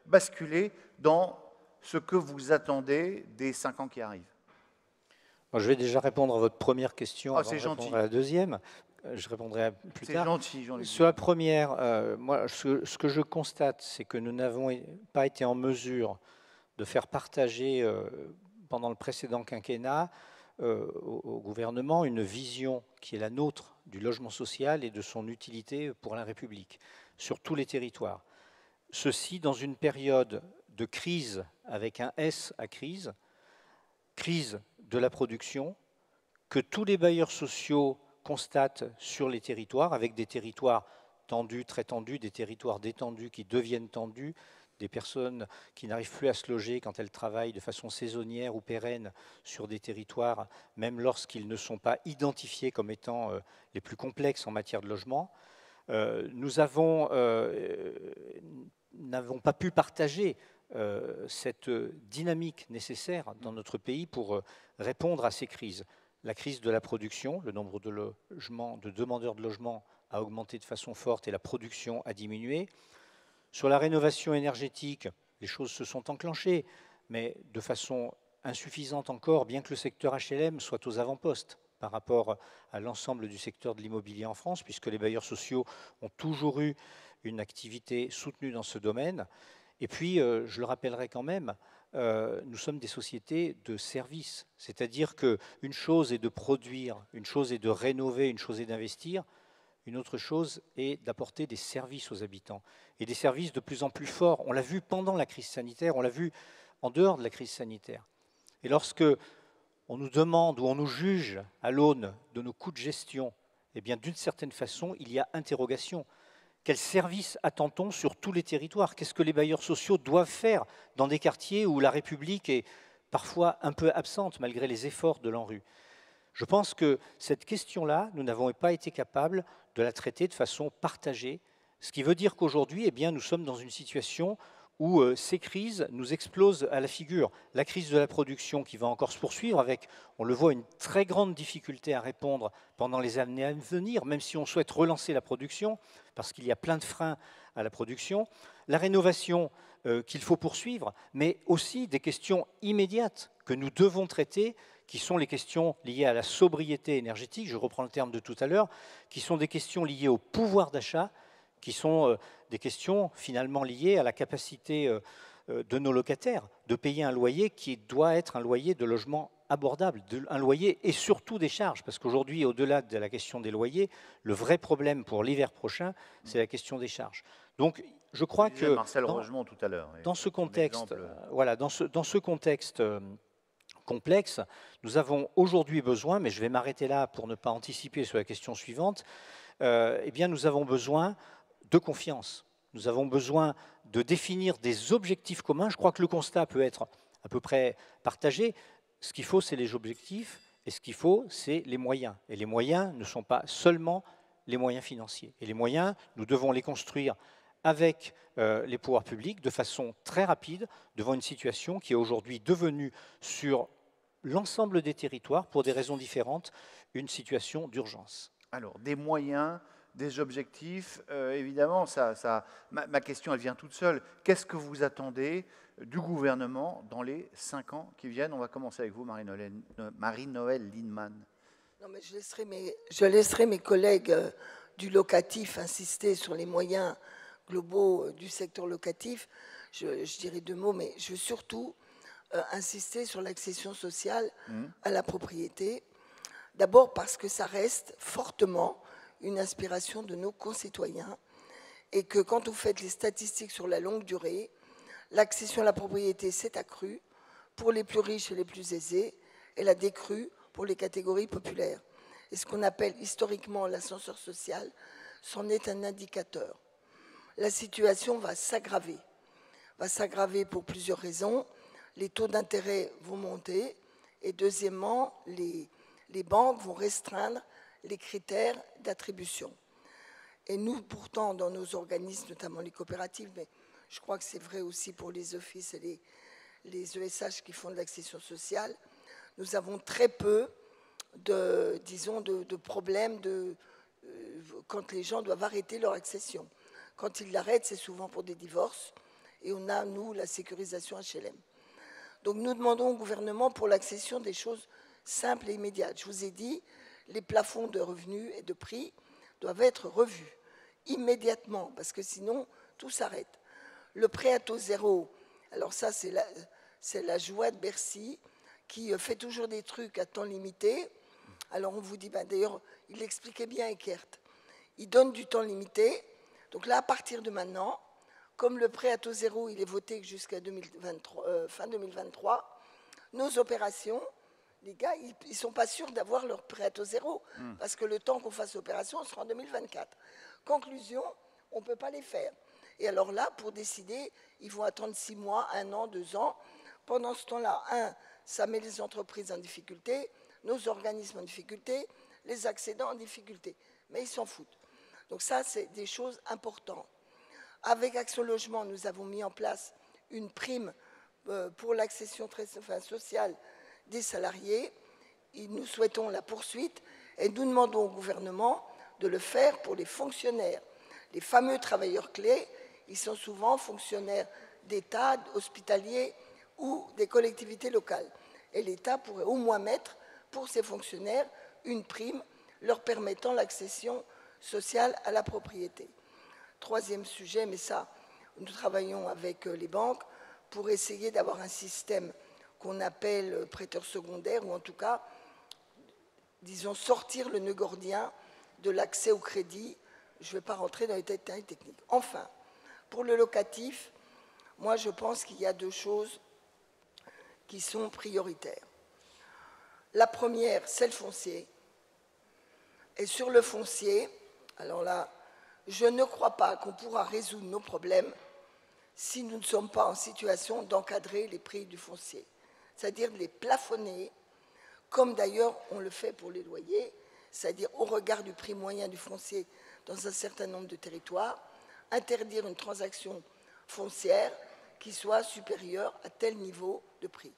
basculer dans ce que vous attendez des 5 ans qui arrivent? Moi, je vais déjà répondre à votre première question avant c'est de gentil. répondre à la deuxième. Je répondrai plus tard. C'est gentil, Jean-Luc. Sur la première, moi, ce que je constate, c'est que nous n'avons pas été en mesure de faire partager pendant le précédent quinquennat au gouvernement une vision qui est la nôtre du logement social et de son utilité pour la République, sur tous les territoires. Ceci dans une période de crise, avec un S à crise de la production, que tous les bailleurs sociaux constatent sur les territoires, avec des territoires tendus, très tendus, des territoires détendus qui deviennent tendus, des personnes qui n'arrivent plus à se loger quand elles travaillent de façon saisonnière ou pérenne sur des territoires, même lorsqu'ils ne sont pas identifiés comme étant les plus complexes en matière de logement. Nous n'avons pas pu partager cette dynamique nécessaire dans notre pays pour répondre à ces crises. La crise de la production, le nombre de demandeurs de logement a augmenté de façon forte et la production a diminué. Sur la rénovation énergétique, les choses se sont enclenchées, mais de façon insuffisante encore, bien que le secteur HLM soit aux avant-postes par rapport à l'ensemble du secteur de l'immobilier en France, puisque les bailleurs sociaux ont toujours eu une activité soutenue dans ce domaine. Et puis, je le rappellerai quand même, nous sommes des sociétés de services, c'est-à-dire qu'une chose est de produire, une chose est de rénover, une chose est d'investir, une autre chose est d'apporter des services aux habitants, et des services de plus en plus forts. On l'a vu pendant la crise sanitaire, on l'a vu en dehors de la crise sanitaire. Et lorsque on nous demande ou on nous juge à l'aune de nos coûts de gestion, eh bien, d'une certaine façon, il y a interrogation. Quels services attend-on sur tous les territoires? Qu'est-ce que les bailleurs sociaux doivent faire dans des quartiers où la République est parfois un peu absente malgré les efforts de l'ANRU? Je pense que cette question-là, nous n'avons pas été capables de la traiter de façon partagée, ce qui veut dire qu'aujourd'hui, eh bien, nous sommes dans une situation où ces crises nous explosent à la figure. La crise de la production qui va encore se poursuivre avec, on le voit, une très grande difficulté à répondre pendant les années à venir, même si on souhaite relancer la production, parce qu'il y a plein de freins à la production. La rénovation qu'il faut poursuivre, mais aussi des questions immédiates que nous devons traiter, qui sont les questions liées à la sobriété énergétique, je reprends le terme de tout à l'heure, qui sont des questions liées au pouvoir d'achat, qui sont des questions finalement liées à la capacité de nos locataires de payer un loyer qui doit être un loyer de logement abordable, un loyer et surtout des charges, parce qu'aujourd'hui, au-delà de la question des loyers, le vrai problème pour l'hiver prochain, c'est la question des charges. Donc, je crois que Marcel Rogemont tout à l'heure. Dans ce contexte, voilà, dans ce contexte complexe, nous avons aujourd'hui besoin, mais je vais m'arrêter là pour ne pas anticiper sur la question suivante, eh bien, nous avons besoin de confiance. Nous avons besoin de définir des objectifs communs. Je crois que le constat peut être à peu près partagé. Ce qu'il faut, c'est les objectifs, et ce qu'il faut, c'est les moyens. Et les moyens ne sont pas seulement les moyens financiers. Et les moyens, nous devons les construire avec les pouvoirs publics de façon très rapide devant une situation qui est aujourd'hui devenue sur l'ensemble des territoires, pour des raisons différentes, une situation d'urgence. Alors, des moyens, des objectifs, évidemment, ma question, elle vient toute seule. Qu'est-ce que vous attendez du gouvernement dans les 5 ans qui viennent? On va commencer avec vous, Marie-Noëlle Lienemann. Non, mais je laisserai mes collègues du locatif insister sur les moyens globaux du secteur locatif. Je dirais 2 mots, mais je veux surtout insister sur l'accession sociale à la propriété. D'abord parce que ça reste fortement une aspiration de nos concitoyens et que quand vous faites les statistiques sur la longue durée, L'accession à la propriété s'est accrue pour les plus riches et les plus aisés, elle a décru pour les catégories populaires. Et ce qu'on appelle historiquement l'ascenseur social, c'en est un indicateur. La situation va s'aggraver pour plusieurs raisons. Les taux d'intérêt vont monter et deuxièmement, les banques vont restreindre les critères d'attribution. Et nous, pourtant, dans nos organismes, notamment les coopératives, mais je crois que c'est vrai aussi pour les offices et les ESH qui font de l'accession sociale, nous avons très peu de problèmes quand les gens doivent arrêter leur accession. Quand ils l'arrêtent, c'est souvent pour des divorces, et on a, nous, la sécurisation HLM. Donc nous demandons au gouvernement pour l'accession des choses simples et immédiates. Je vous ai dit, les plafonds de revenus et de prix doivent être revus immédiatement, parce que sinon, tout s'arrête. Le prêt à taux zéro, alors ça, c'est la joie de Bercy, qui fait toujours des trucs à temps limité. Alors on vous dit, d'ailleurs, il l'expliquait bien, Eckert, il donne du temps limité. Donc là, à partir de maintenant, comme le prêt à taux zéro, il est voté jusqu'à fin 2023, nos opérations, les gars, ils ne sont pas sûrs d'avoir leur prêt à taux zéro, parce que le temps qu'on fasse l'opération, on sera en 2024. Conclusion, on ne peut pas les faire. Et alors là, pour décider, ils vont attendre 6 mois, 1 an, 2 ans. Pendant ce temps-là, ça met les entreprises en difficulté, nos organismes en difficulté, les accédants en difficulté. Mais ils s'en foutent. Donc ça, c'est des choses importantes. Avec Action Logement, nous avons mis en place une prime pour l'accession sociale des salariés. Et nous souhaitons la poursuite et nous demandons au gouvernement de le faire pour les fonctionnaires. Les fameux travailleurs clés, ils sont souvent fonctionnaires d'État, hospitaliers ou des collectivités locales. Et l'État pourrait au moins mettre pour ces fonctionnaires une prime leur permettant l'accession sociale à la propriété. Troisième sujet, mais ça, nous travaillons avec les banques pour essayer d'avoir un système qu'on appelle prêteur secondaire, ou en tout cas, disons, sortir le nœud gordien de l'accès au crédit. Je ne vais pas rentrer dans les détails techniques. Enfin, pour le locatif, moi, je pense qu'il y a 2 choses qui sont prioritaires. La première, c'est le foncier. Et sur le foncier, alors là, je ne crois pas qu'on pourra résoudre nos problèmes si nous ne sommes pas en situation d'encadrer les prix du foncier, c'est-à-dire de les plafonner, comme d'ailleurs on le fait pour les loyers, c'est-à-dire au regard du prix moyen du foncier dans un certain nombre de territoires, interdire une transaction foncière qui soit supérieure à tel niveau de prix.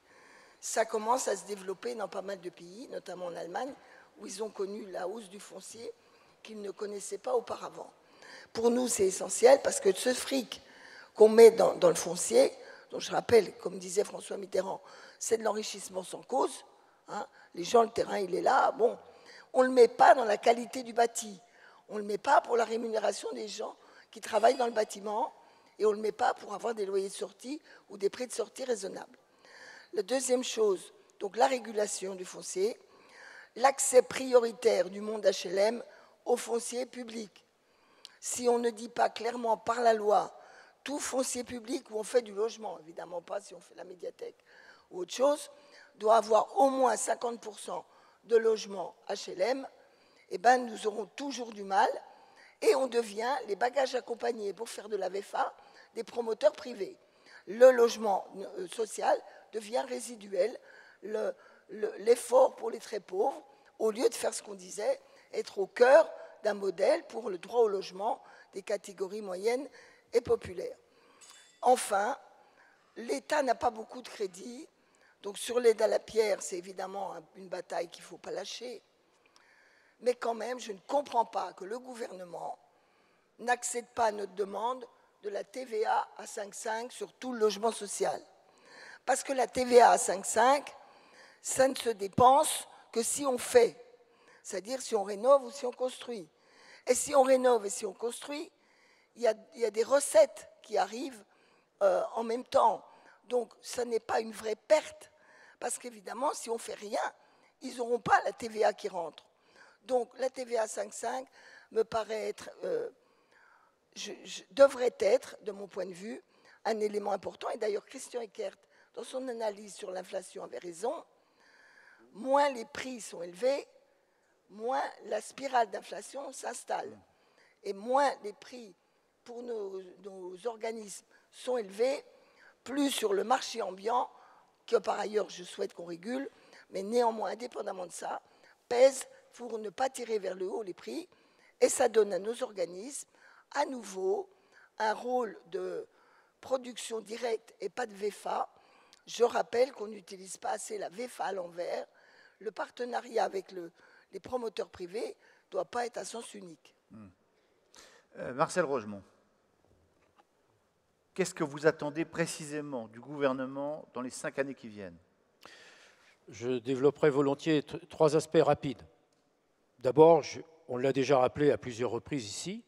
Ça commence à se développer dans pas mal de pays, notamment en Allemagne, où ils ont connu la hausse du foncier qu'ils ne connaissaient pas auparavant. Pour nous, c'est essentiel parce que ce fric qu'on met dans le foncier, dont je rappelle, comme disait François Mitterrand, c'est de l'enrichissement sans cause. Hein, les gens, le terrain, il est là. Bon, on ne le met pas dans la qualité du bâti. On ne le met pas pour la rémunération des gens qui travaillent dans le bâtiment et on ne le met pas pour avoir des loyers de sortie ou des prix de sortie raisonnables. La deuxième chose, donc la régulation du foncier, l'accès prioritaire du monde HLM au foncier public. Si on ne dit pas clairement par la loi tout foncier public où on fait du logement, évidemment pas si on fait la médiathèque ou autre chose, doit avoir au moins 50% de logements HLM, eh ben, nous aurons toujours du mal et on devient les bagages accompagnés pour faire de la VFA des promoteurs privés. Le logement social devient résiduel, l'effort pour les très pauvres, au lieu de faire ce qu'on disait, être au cœur d'un modèle pour le droit au logement des catégories moyennes et populaires. Enfin, l'État n'a pas beaucoup de crédit, donc sur l'aide à la pierre, c'est évidemment une bataille qu'il ne faut pas lâcher, mais quand même, je ne comprends pas que le gouvernement n'accède pas à notre demande de la TVA à 5,5 sur tout le logement social. Parce que la TVA à 5,5, ça ne se dépense que si on fait, c'est-à-dire si on rénove ou si on construit. Et si on rénove et si on construit, il y a des recettes qui arrivent en même temps. Donc, ça n'est pas une vraie perte, parce qu'évidemment, si on ne fait rien, ils n'auront pas la TVA qui rentre. Donc, la TVA 5,5 me paraît être, devrait être, de mon point de vue, un élément important, et d'ailleurs Christian Eckert, dans son analyse sur l'inflation, avait raison, moins les prix sont élevés, moins la spirale d'inflation s'installe. Et moins les prix pour nos organismes sont élevés, plus sur le marché ambiant, que par ailleurs je souhaite qu'on régule, mais néanmoins, indépendamment de ça, pèse pour ne pas tirer vers le haut les prix, et ça donne à nos organismes, à nouveau, un rôle de production directe et pas de VFA. Je rappelle qu'on n'utilise pas assez la VFA à l'envers. Le partenariat avec les promoteurs privés ne doit pas être à sens unique. Marcel Rogemont, qu'est-ce que vous attendez précisément du gouvernement dans les 5 années qui viennent? Je développerai volontiers 3 aspects rapides. D'abord, on l'a déjà rappelé à plusieurs reprises ici,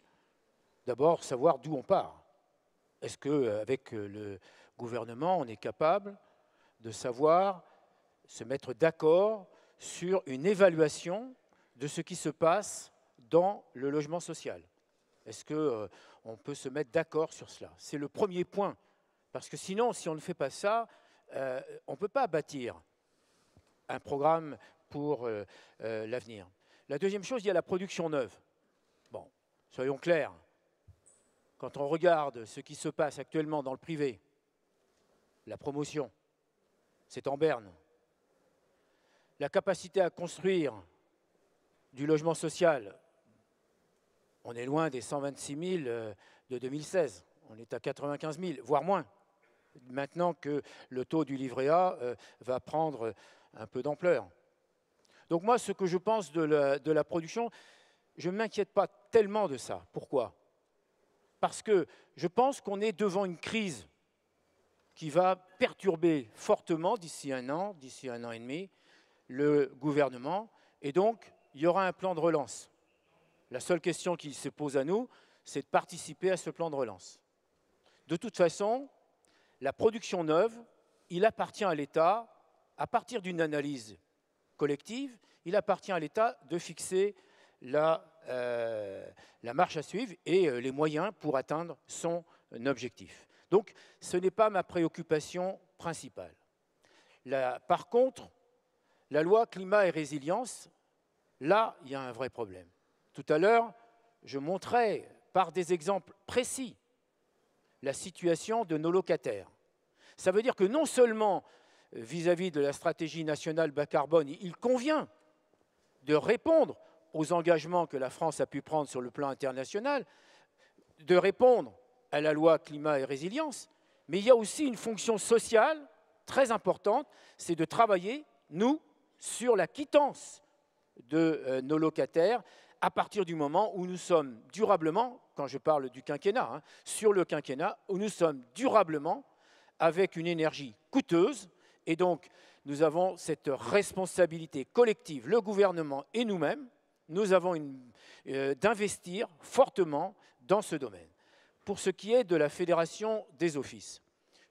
d'abord savoir d'où on part. Est-ce qu'avec le gouvernement, on est capable de savoir se mettre d'accord sur une évaluation de ce qui se passe dans le logement social? Est-ce qu'on peut se mettre d'accord sur cela? C'est le premier point, parce que sinon, si on ne fait pas ça, on ne peut pas bâtir un programme pour l'avenir. La deuxième chose, il y a la production neuve. Bon, soyons clairs, quand on regarde ce qui se passe actuellement dans le privé, la promotion, c'est en berne. La capacité à construire du logement social, on est loin des 126 000 de 2016. On est à 95 000, voire moins. Maintenant que le taux du livret A va prendre un peu d'ampleur. Donc moi, ce que je pense de la production, je ne m'inquiète pas tellement de ça. Pourquoi? Parce que je pense qu'on est devant une crise qui va perturber fortement d'ici un an et demi, le gouvernement. Et donc, il y aura un plan de relance. La seule question qui se pose à nous, c'est de participer à ce plan de relance. De toute façon, la production neuve, il appartient à l'État, à partir d'une analyse collective, il appartient à l'État de fixer la marche à suivre et les moyens pour atteindre son objectif. Donc, ce n'est pas ma préoccupation principale. Par contre, la loi climat et résilience, là, il y a un vrai problème. Tout à l'heure, je montrais par des exemples précis la situation de nos locataires. Ça veut dire que non seulement vis-à-vis de la stratégie nationale bas carbone, il convient de répondre aux engagements que la France a pu prendre sur le plan international, de répondre à la loi climat et résilience, mais il y a aussi une fonction sociale très importante, c'est de travailler, nous, sur la quittance de nos locataires à partir du moment où nous sommes durablement, quand je parle du quinquennat, sur le quinquennat, où nous sommes durablement avec une énergie coûteuse, et donc nous avons cette responsabilité collective, le gouvernement et nous-mêmes, nous avons d'investir fortement dans ce domaine. Pour ce qui est de la Fédération des offices,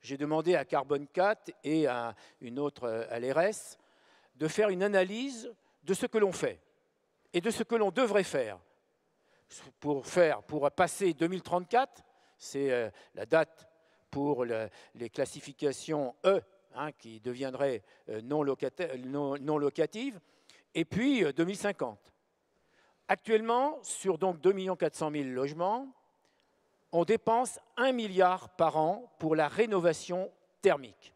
j'ai demandé à Carbone 4 et à une autre à l'ERES de faire une analyse de ce que l'on fait et de ce que l'on devrait faire. Pour passer 2034, c'est la date pour les classifications E, qui deviendraient non locatives, et puis 2050. Actuellement, sur donc 2 400 000 logements, on dépense 1 milliard par an pour la rénovation thermique.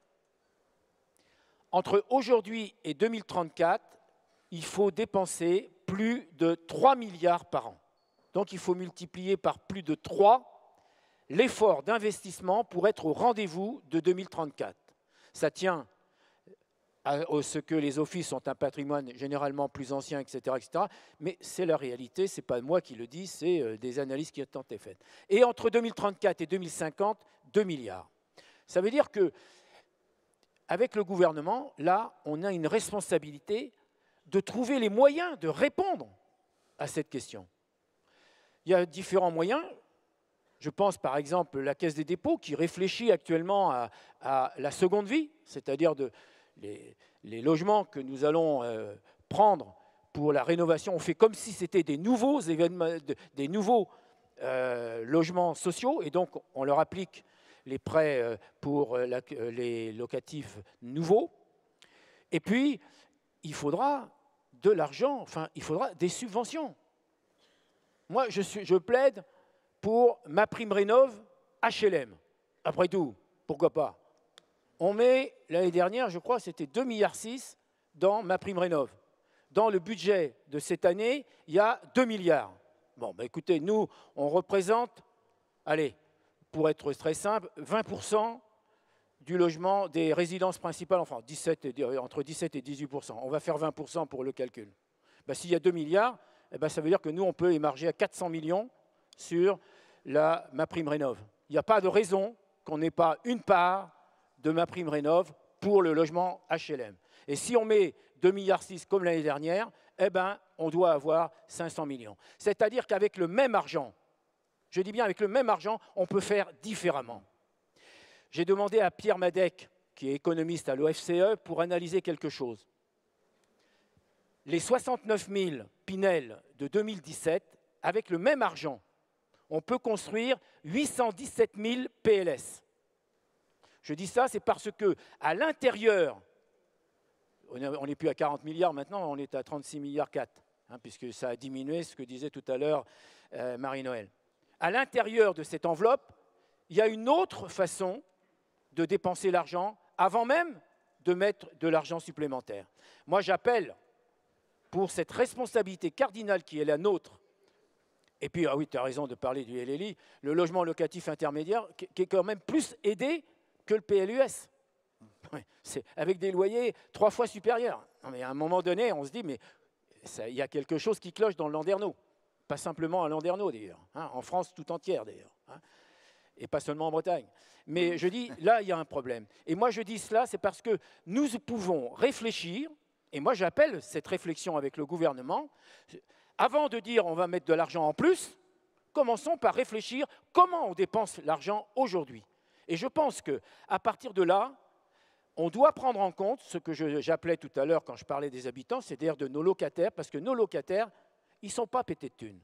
Entre aujourd'hui et 2034, il faut dépenser plus de 3 milliards par an. Donc il faut multiplier par plus de 3 l'effort d'investissement pour être au rendez-vous de 2034. Ça tient à ce que les offices ont un patrimoine généralement plus ancien, etc. Mais c'est la réalité, ce n'est pas moi qui le dis, c'est des analyses qui ont été faites. Et entre 2034 et 2050, 2 milliards. Ça veut dire qu'avec le gouvernement, là, on a une responsabilité de trouver les moyens de répondre à cette question. Il y a différents moyens. Je pense par exemple à la Caisse des dépôts qui réfléchit actuellement à la seconde vie, c'est-à-dire les logements que nous allons prendre pour la rénovation. On fait comme si c'était des nouveaux événements, des nouveaux logements sociaux, et donc on leur applique les prêts pour les locatifs nouveaux. Et puis, il faudra de l'argent, enfin, il faudra des subventions. Moi, je plaide pour MaPrimeRénov' HLM. Après tout, pourquoi pas? On met, l'année dernière, je crois, c'était 2,6 milliards dans MaPrimeRénov'. Dans le budget de cette année, il y a 2 milliards. Bon, ben écoutez, nous, on représente, allez, pour être très simple, 20% du logement des résidences principales en France, entre 17 et 18%. On va faire 20% pour le calcul. Ben, s'il y a 2 milliards, eh ben, ça veut dire que nous, on peut émarger à 400 millions sur la MaPrimeRénov'. Il n'y a pas de raison qu'on n'ait pas une part de MaPrimeRénov' pour le logement HLM. Et si on met 2,6 milliards comme l'année dernière, eh ben, on doit avoir 500 millions. C'est-à-dire qu'avec le même argent, je dis bien avec le même argent, on peut faire différemment. J'ai demandé à Pierre Madec, qui est économiste à l'OFCE, pour analyser quelque chose. Les 69 000 Pinel de 2017, avec le même argent, on peut construire 817 000 PLS. Je dis ça, c'est parce qu'à l'intérieur, on n'est plus à 40 milliards maintenant, on est à 36 milliards 4, puisque ça a diminué, ce que disait tout à l'heure Marie-Noël. À l'intérieur de cette enveloppe, il y a une autre façon de dépenser l'argent avant même de mettre de l'argent supplémentaire. Moi, j'appelle pour cette responsabilité cardinale qui est la nôtre. Et puis, ah oui, tu as raison de parler du LLI, le logement locatif intermédiaire, qui est quand même plus aidé que le PLUS. C'est avec des loyers 3 fois supérieurs. Non, mais à un moment donné, on se dit, mais il y a quelque chose qui cloche dans le Landerneau. Pas simplement à Landerneau, d'ailleurs. En France tout entière, d'ailleurs. Et pas seulement en Bretagne. Mais je dis, là, il y a un problème. Et moi, je dis cela, c'est parce que nous pouvons réfléchir, et moi, j'appelle cette réflexion avec le gouvernement. Avant de dire on va mettre de l'argent en plus, commençons par réfléchir comment on dépense l'argent aujourd'hui. Et je pense qu'à partir de là, on doit prendre en compte ce que j'appelais tout à l'heure quand je parlais des habitants, c'est-à-dire de nos locataires, parce que nos locataires, ils ne sont pas pétés de thunes.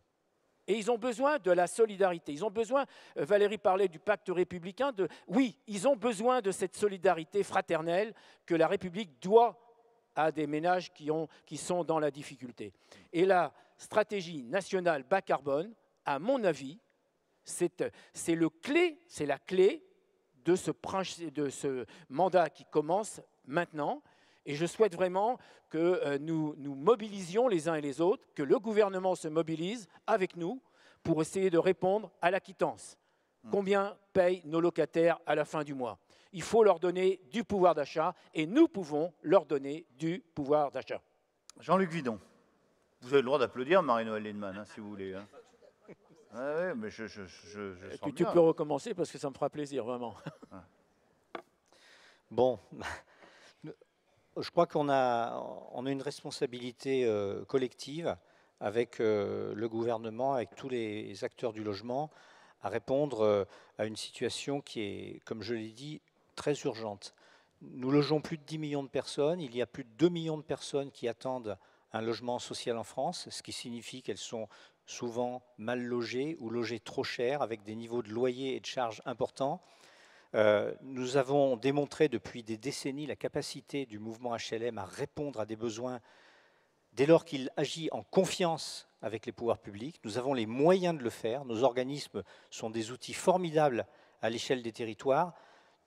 Et ils ont besoin de la solidarité. Ils ont besoin, Valérie parlait du pacte républicain, oui, ils ont besoin de cette solidarité fraternelle que la République doit à des ménages qui sont dans la difficulté. Et la stratégie nationale bas carbone, à mon avis, c'est la clé de ce mandat qui commence maintenant. Et je souhaite vraiment que nous mobilisions les uns et les autres, que le gouvernement se mobilise avec nous pour essayer de répondre à la quittance. Combien payent nos locataires à la fin du mois? Il faut leur donner du pouvoir d'achat et nous pouvons leur donner du pouvoir d'achat. Jean-Luc Vidon, vous avez le droit d'applaudir Marie-Noël Lienemann, si vous voulez. Ouais, mais je sens tu peux recommencer parce que ça me fera plaisir, vraiment. Bon, je crois qu'on a une responsabilité collective avec le gouvernement, avec tous les acteurs du logement, à répondre à une situation qui est, comme je l'ai dit, très urgente. Nous logeons plus de 10 millions de personnes. Il y a plus de 2 millions de personnes qui attendent un logement social en France, ce qui signifie qu'elles sont souvent mal logées ou logées trop cher, avec des niveaux de loyer et de charges importants. Nous avons démontré depuis des décennies la capacité du mouvement HLM à répondre à des besoins dès lors qu'il agit en confiance avec les pouvoirs publics. Nous avons les moyens de le faire. Nos organismes sont des outils formidables à l'échelle des territoires.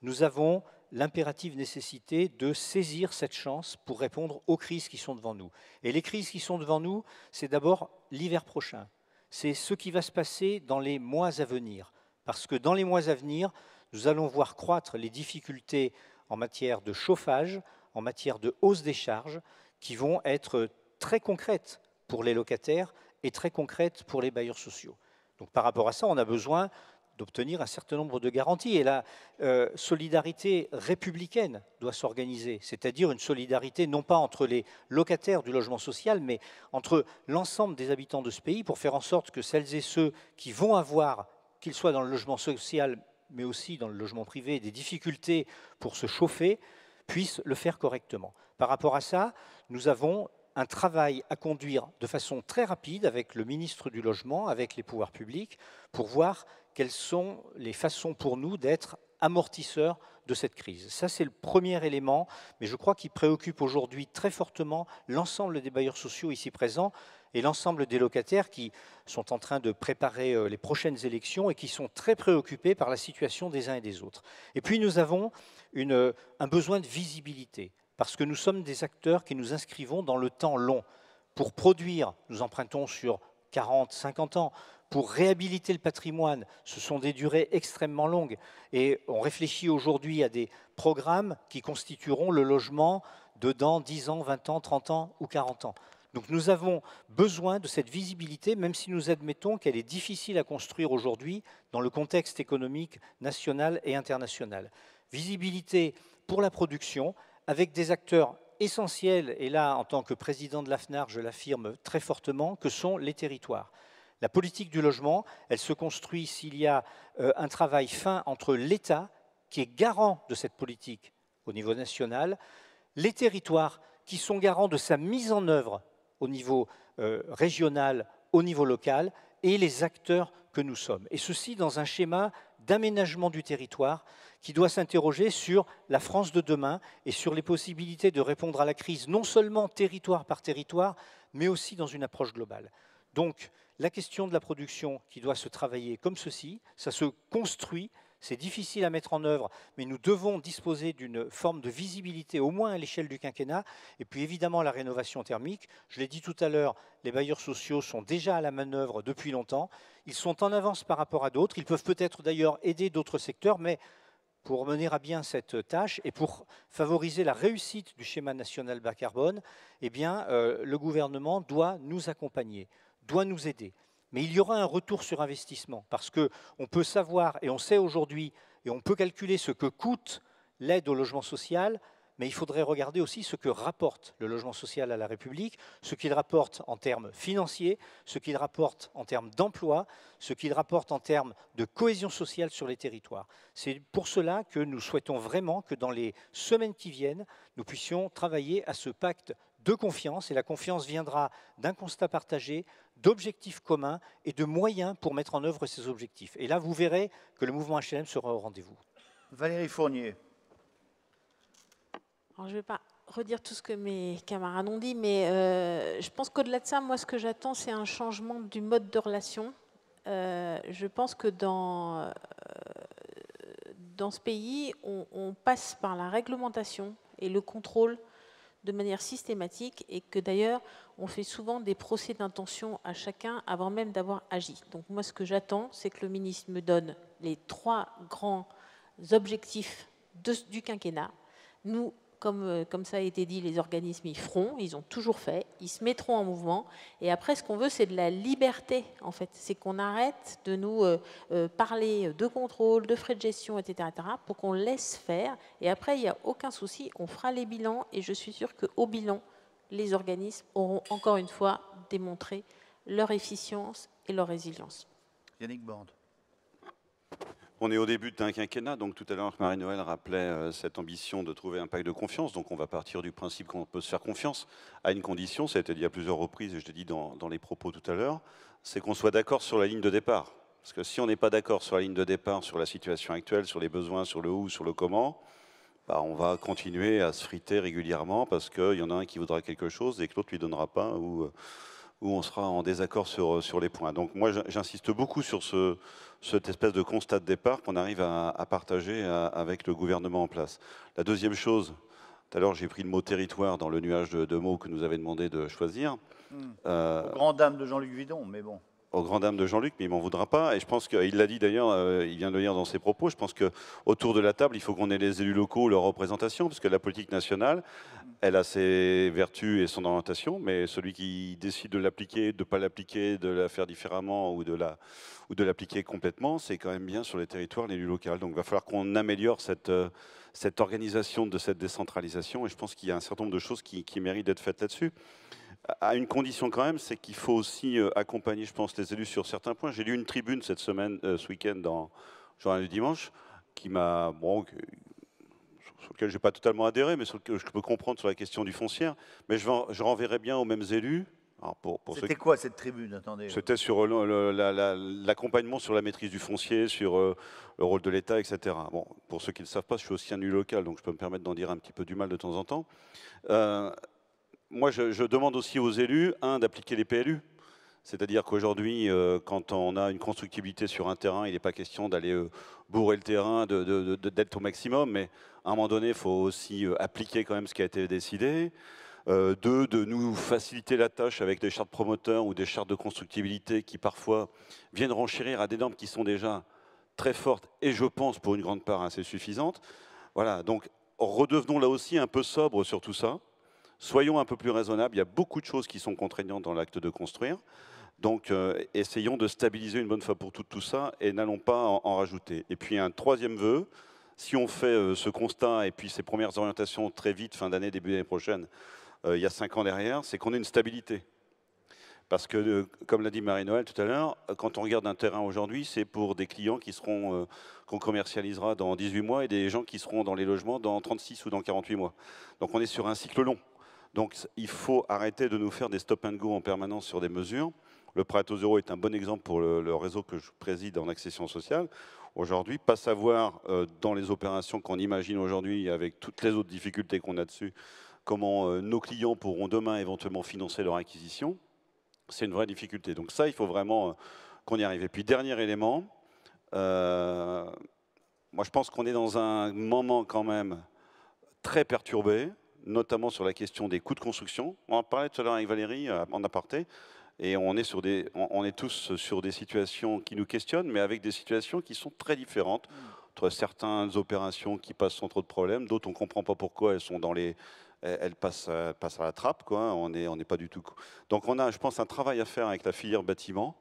Nous avons l'impérative nécessité de saisir cette chance pour répondre aux crises qui sont devant nous. Et les crises qui sont devant nous, c'est d'abord l'hiver prochain. C'est ce qui va se passer dans les mois à venir. Parce que dans les mois à venir, nous allons voir croître les difficultés en matière de chauffage, en matière de hausse des charges, qui vont être très concrètes pour les locataires et très concrètes pour les bailleurs sociaux. Donc par rapport à ça, on a besoin d'obtenir un certain nombre de garanties. Et la solidarité républicaine doit s'organiser, c'est-à-dire une solidarité non pas entre les locataires du logement social, mais entre l'ensemble des habitants de ce pays, pour faire en sorte que celles et ceux qui vont avoir, qu'ils soient dans le logement social, mais aussi dans le logement privé, des difficultés pour se chauffer, puissent le faire correctement. Par rapport à ça, nous avons un travail à conduire de façon très rapide avec le ministre du Logement, avec les pouvoirs publics, pour voir quelles sont les façons pour nous d'être amortisseur de cette crise. Ça, c'est le premier élément, mais je crois qu'il préoccupe aujourd'hui très fortement l'ensemble des bailleurs sociaux ici présents et l'ensemble des locataires qui sont en train de préparer les prochaines élections et qui sont très préoccupés par la situation des uns et des autres. Et puis nous avons un besoin de visibilité, parce que nous sommes des acteurs qui nous inscrivons dans le temps long. Pour produire, nous empruntons sur 40, 50 ans. Pour réhabiliter le patrimoine, ce sont des durées extrêmement longues. Et on réfléchit aujourd'hui à des programmes qui constitueront le logement de dans 10 ans, 20 ans, 30 ans ou 40 ans. Donc nous avons besoin de cette visibilité, même si nous admettons qu'elle est difficile à construire aujourd'hui dans le contexte économique national et international. Visibilité pour la production, avec des acteurs essentiels, et là, en tant que président de l'AFNAR, je l'affirme très fortement, que sont les territoires. La politique du logement, elle se construit s'il y a un travail fin entre l'État, qui est garant de cette politique au niveau national, les territoires qui sont garants de sa mise en œuvre au niveau régional, au niveau local, et les acteurs que nous sommes. Et ceci dans un schéma d'aménagement du territoire qui doit s'interroger sur la France de demain et sur les possibilités de répondre à la crise, non seulement territoire par territoire, mais aussi dans une approche globale. Donc, la question de la production qui doit se travailler comme ceci, ça se construit, c'est difficile à mettre en œuvre, mais nous devons disposer d'une forme de visibilité, au moins à l'échelle du quinquennat, et puis évidemment la rénovation thermique. Je l'ai dit tout à l'heure, les bailleurs sociaux sont déjà à la manœuvre depuis longtemps, ils sont en avance par rapport à d'autres, ils peuvent peut-être d'ailleurs aider d'autres secteurs, mais pour mener à bien cette tâche et pour favoriser la réussite du schéma national bas carbone, eh bien, le gouvernement doit nous accompagner, doit nous aider. Mais il y aura un retour sur investissement, parce qu'on peut savoir, et on sait aujourd'hui, et on peut calculer ce que coûte l'aide au logement social, mais il faudrait regarder aussi ce que rapporte le logement social à la République, ce qu'il rapporte en termes financiers, ce qu'il rapporte en termes d'emploi, ce qu'il rapporte en termes de cohésion sociale sur les territoires. C'est pour cela que nous souhaitons vraiment que dans les semaines qui viennent, nous puissions travailler à ce pacte de confiance, et la confiance viendra d'un constat partagé, d'objectifs communs et de moyens pour mettre en œuvre ces objectifs. Et là, vous verrez que le mouvement HLM sera au rendez-vous. Valérie Fournier. Alors, je ne vais pas redire tout ce que mes camarades ont dit, mais je pense qu'au-delà de ça, moi, ce que j'attends, c'est un changement du mode de relation. Je pense que dans ce pays, on passe par la réglementation et le contrôle de manière systématique, et que d'ailleurs, on fait souvent des procès d'intention à chacun avant même d'avoir agi. Donc moi, ce que j'attends, c'est que le ministre me donne les 3 grands objectifs du quinquennat. Nous, comme ça a été dit, les organismes y feront, ils ont toujours fait, ils se mettront en mouvement. Et après, ce qu'on veut, c'est de la liberté, en fait. C'est qu'on arrête de nous parler de contrôle, de frais de gestion, etc., pour qu'on laisse faire. Et après, il n'y a aucun souci, on fera les bilans. Et je suis sûre qu'au bilan, les organismes auront encore une fois démontré leur efficience et leur résilience. Yannick Borde. On est au début d'un quinquennat, donc tout à l'heure Marie-Noëlle rappelait cette ambition de trouver un pacte de confiance, donc on va partir du principe qu'on peut se faire confiance à une condition, ça a été dit à plusieurs reprises et je l'ai dit dans les propos tout à l'heure, c'est qu'on soit d'accord sur la ligne de départ. Parce que si on n'est pas d'accord sur la ligne de départ, sur la situation actuelle, sur les besoins, sur le où, sur le comment, bah on va continuer à se friter régulièrement parce qu'il y en a un qui voudra quelque chose et que l'autre ne lui donnera pas ou on sera en désaccord sur les points. Donc moi, j'insiste beaucoup sur cette espèce de constat de départ qu'on arrive à partager avec le gouvernement en place. La deuxième chose, tout à l'heure j'ai pris le mot territoire dans le nuage de mots que nous avait demandé de choisir. Aux grandes dames de Jean-Luc Vidon, mais bon. Aux grandes dames de Jean-Luc, mais il ne m'en voudra pas. Et je pense qu'il l'a dit d'ailleurs, il vient de le dire dans ses propos, je pense qu'autour de la table, il faut qu'on ait les élus locaux, leur représentation, parce que la politique nationale, elle a ses vertus et son orientation, mais celui qui décide de l'appliquer, de ne pas l'appliquer, de la faire différemment ou de l'appliquer complètement, c'est quand même bien sur les territoires, l'élu local. Donc il va falloir qu'on améliore cette organisation de cette décentralisation, et je pense qu'il y a un certain nombre de choses qui méritent d'être faites là-dessus. À une condition quand même, c'est qu'il faut aussi accompagner, je pense, les élus sur certains points. J'ai lu une tribune cette semaine, ce week-end, dans le journal du dimanche, qui m'a, sur lequel je n'ai pas totalement adhéré, mais sur lequel je peux comprendre sur la question du foncier. Mais je renverrai bien aux mêmes élus, C'était quoi cette tribune? Attendez. C'était sur l'accompagnement sur la maîtrise du foncier, sur le rôle de l'État, etc. Bon, pour ceux qui ne le savent pas, je suis aussi un élu local, donc je peux me permettre d'en dire un petit peu du mal de temps en temps. Moi, je demande aussi aux élus, d'appliquer les PLU. C'est-à-dire qu'aujourd'hui, quand on a une constructibilité sur un terrain, il n'est pas question d'aller bourrer le terrain, d'être au maximum, mais à un moment donné, il faut aussi appliquer quand même ce qui a été décidé. De nous faciliter la tâche avec des chartes promoteurs ou des chartes de constructibilité qui parfois viennent renchérir à des normes qui sont déjà très fortes et je pense pour une grande part assez suffisantes. Voilà, donc redevenons là aussi un peu sobres sur tout ça. Soyons un peu plus raisonnables. Il y a beaucoup de choses qui sont contraignantes dans l'acte de construire. Donc essayons de stabiliser une bonne fois pour toutes tout ça et n'allons pas en rajouter. Et puis un troisième vœu, si on fait ce constat et puis ces premières orientations très vite, fin d'année, début d'année prochaine, il y a 5 ans derrière, c'est qu'on ait une stabilité. Parce que, comme l'a dit Marie-Noël tout à l'heure, quand on regarde un terrain aujourd'hui, c'est pour des clients qui seront, qu'on commercialisera dans 18 mois et des gens qui seront dans les logements dans 36 ou dans 48 mois. Donc on est sur un cycle long. Donc il faut arrêter de nous faire des stop and go en permanence sur des mesures. Le prêt à taux zéro est un bon exemple pour le réseau que je préside en accession sociale. Aujourd'hui, pas savoir dans les opérations qu'on imagine aujourd'hui, avec toutes les autres difficultés qu'on a dessus, comment nos clients pourront demain éventuellement financer leur acquisition, c'est une vraie difficulté. Donc ça, il faut vraiment qu'on y arrive. Et puis, dernier élément, moi je pense qu'on est dans un moment quand même très perturbé, notamment sur la question des coûts de construction. On en parlait tout à l'heure avec Valérie en aparté, et on est tous sur des situations qui nous questionnent, mais avec des situations qui sont très différentes, entre certaines opérations qui passent sans trop de problèmes, d'autres on ne comprend pas pourquoi elles sont dans les... Elles passent à la trappe, quoi. On n'est pas du tout... Donc on a, je pense, un travail à faire avec la filière bâtiment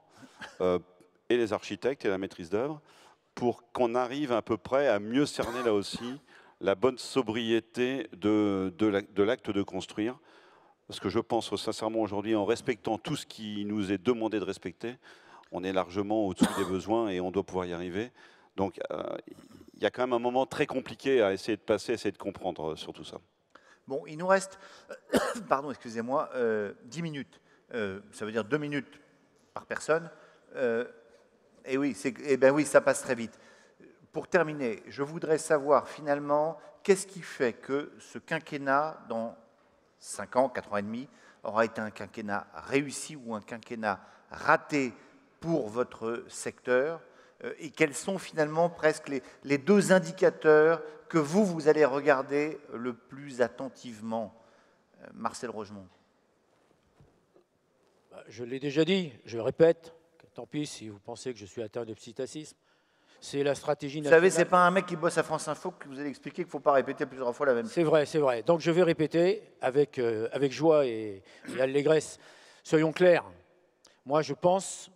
et les architectes et la maîtrise d'œuvre pour qu'on arrive à peu près à mieux cerner là aussi la bonne sobriété de l'acte de construire. Parce que je pense sincèrement aujourd'hui, en respectant tout ce qui nous est demandé de respecter, on est largement au-dessus des besoins et on doit pouvoir y arriver. Donc il y a quand même un moment très compliqué à essayer de passer, à essayer de comprendre sur tout ça. Bon, il nous reste, pardon, excusez-moi, 10 minutes. Ça veut dire 2 minutes par personne. Et oui, ben oui, ça passe très vite. Pour terminer, je voudrais savoir finalement qu'est-ce qui fait que ce quinquennat, dans 5 ans, 4 ans et demi, aura été un quinquennat réussi ou un quinquennat raté pour votre secteur, et quels sont finalement presque les 2 indicateurs que vous allez regarder le plus attentivement. Marcel Rogemont. Je l'ai déjà dit, je le répète, tant pis si vous pensez que je suis atteint de psittacisme. C'est la stratégie nationale. Vous savez, ce n'est pas un mec qui bosse à France Info que vous allez expliquer qu'il ne faut pas répéter plusieurs fois la même chose. C'est vrai, c'est vrai. Donc je vais répéter avec joie et allégresse. Soyons clairs, moi je pense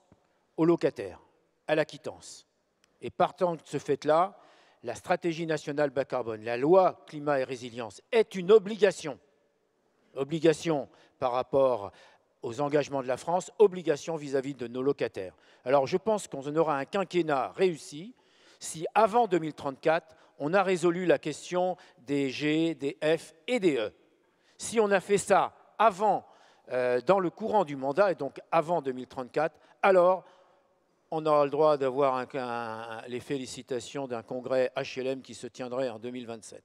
aux locataires, à la quittance. Et partant de ce fait-là, la stratégie nationale bas carbone, la loi climat et résilience est une obligation. Obligation par rapport aux engagements de la France, obligation vis-à-vis de nos locataires. Alors je pense qu'on aura un quinquennat réussi si avant 2034, on a résolu la question des G, des F et des E. Si on a fait ça avant, dans le courant du mandat, et donc avant 2034, alors on aura le droit d'avoir les félicitations d'un congrès HLM qui se tiendrait en 2027.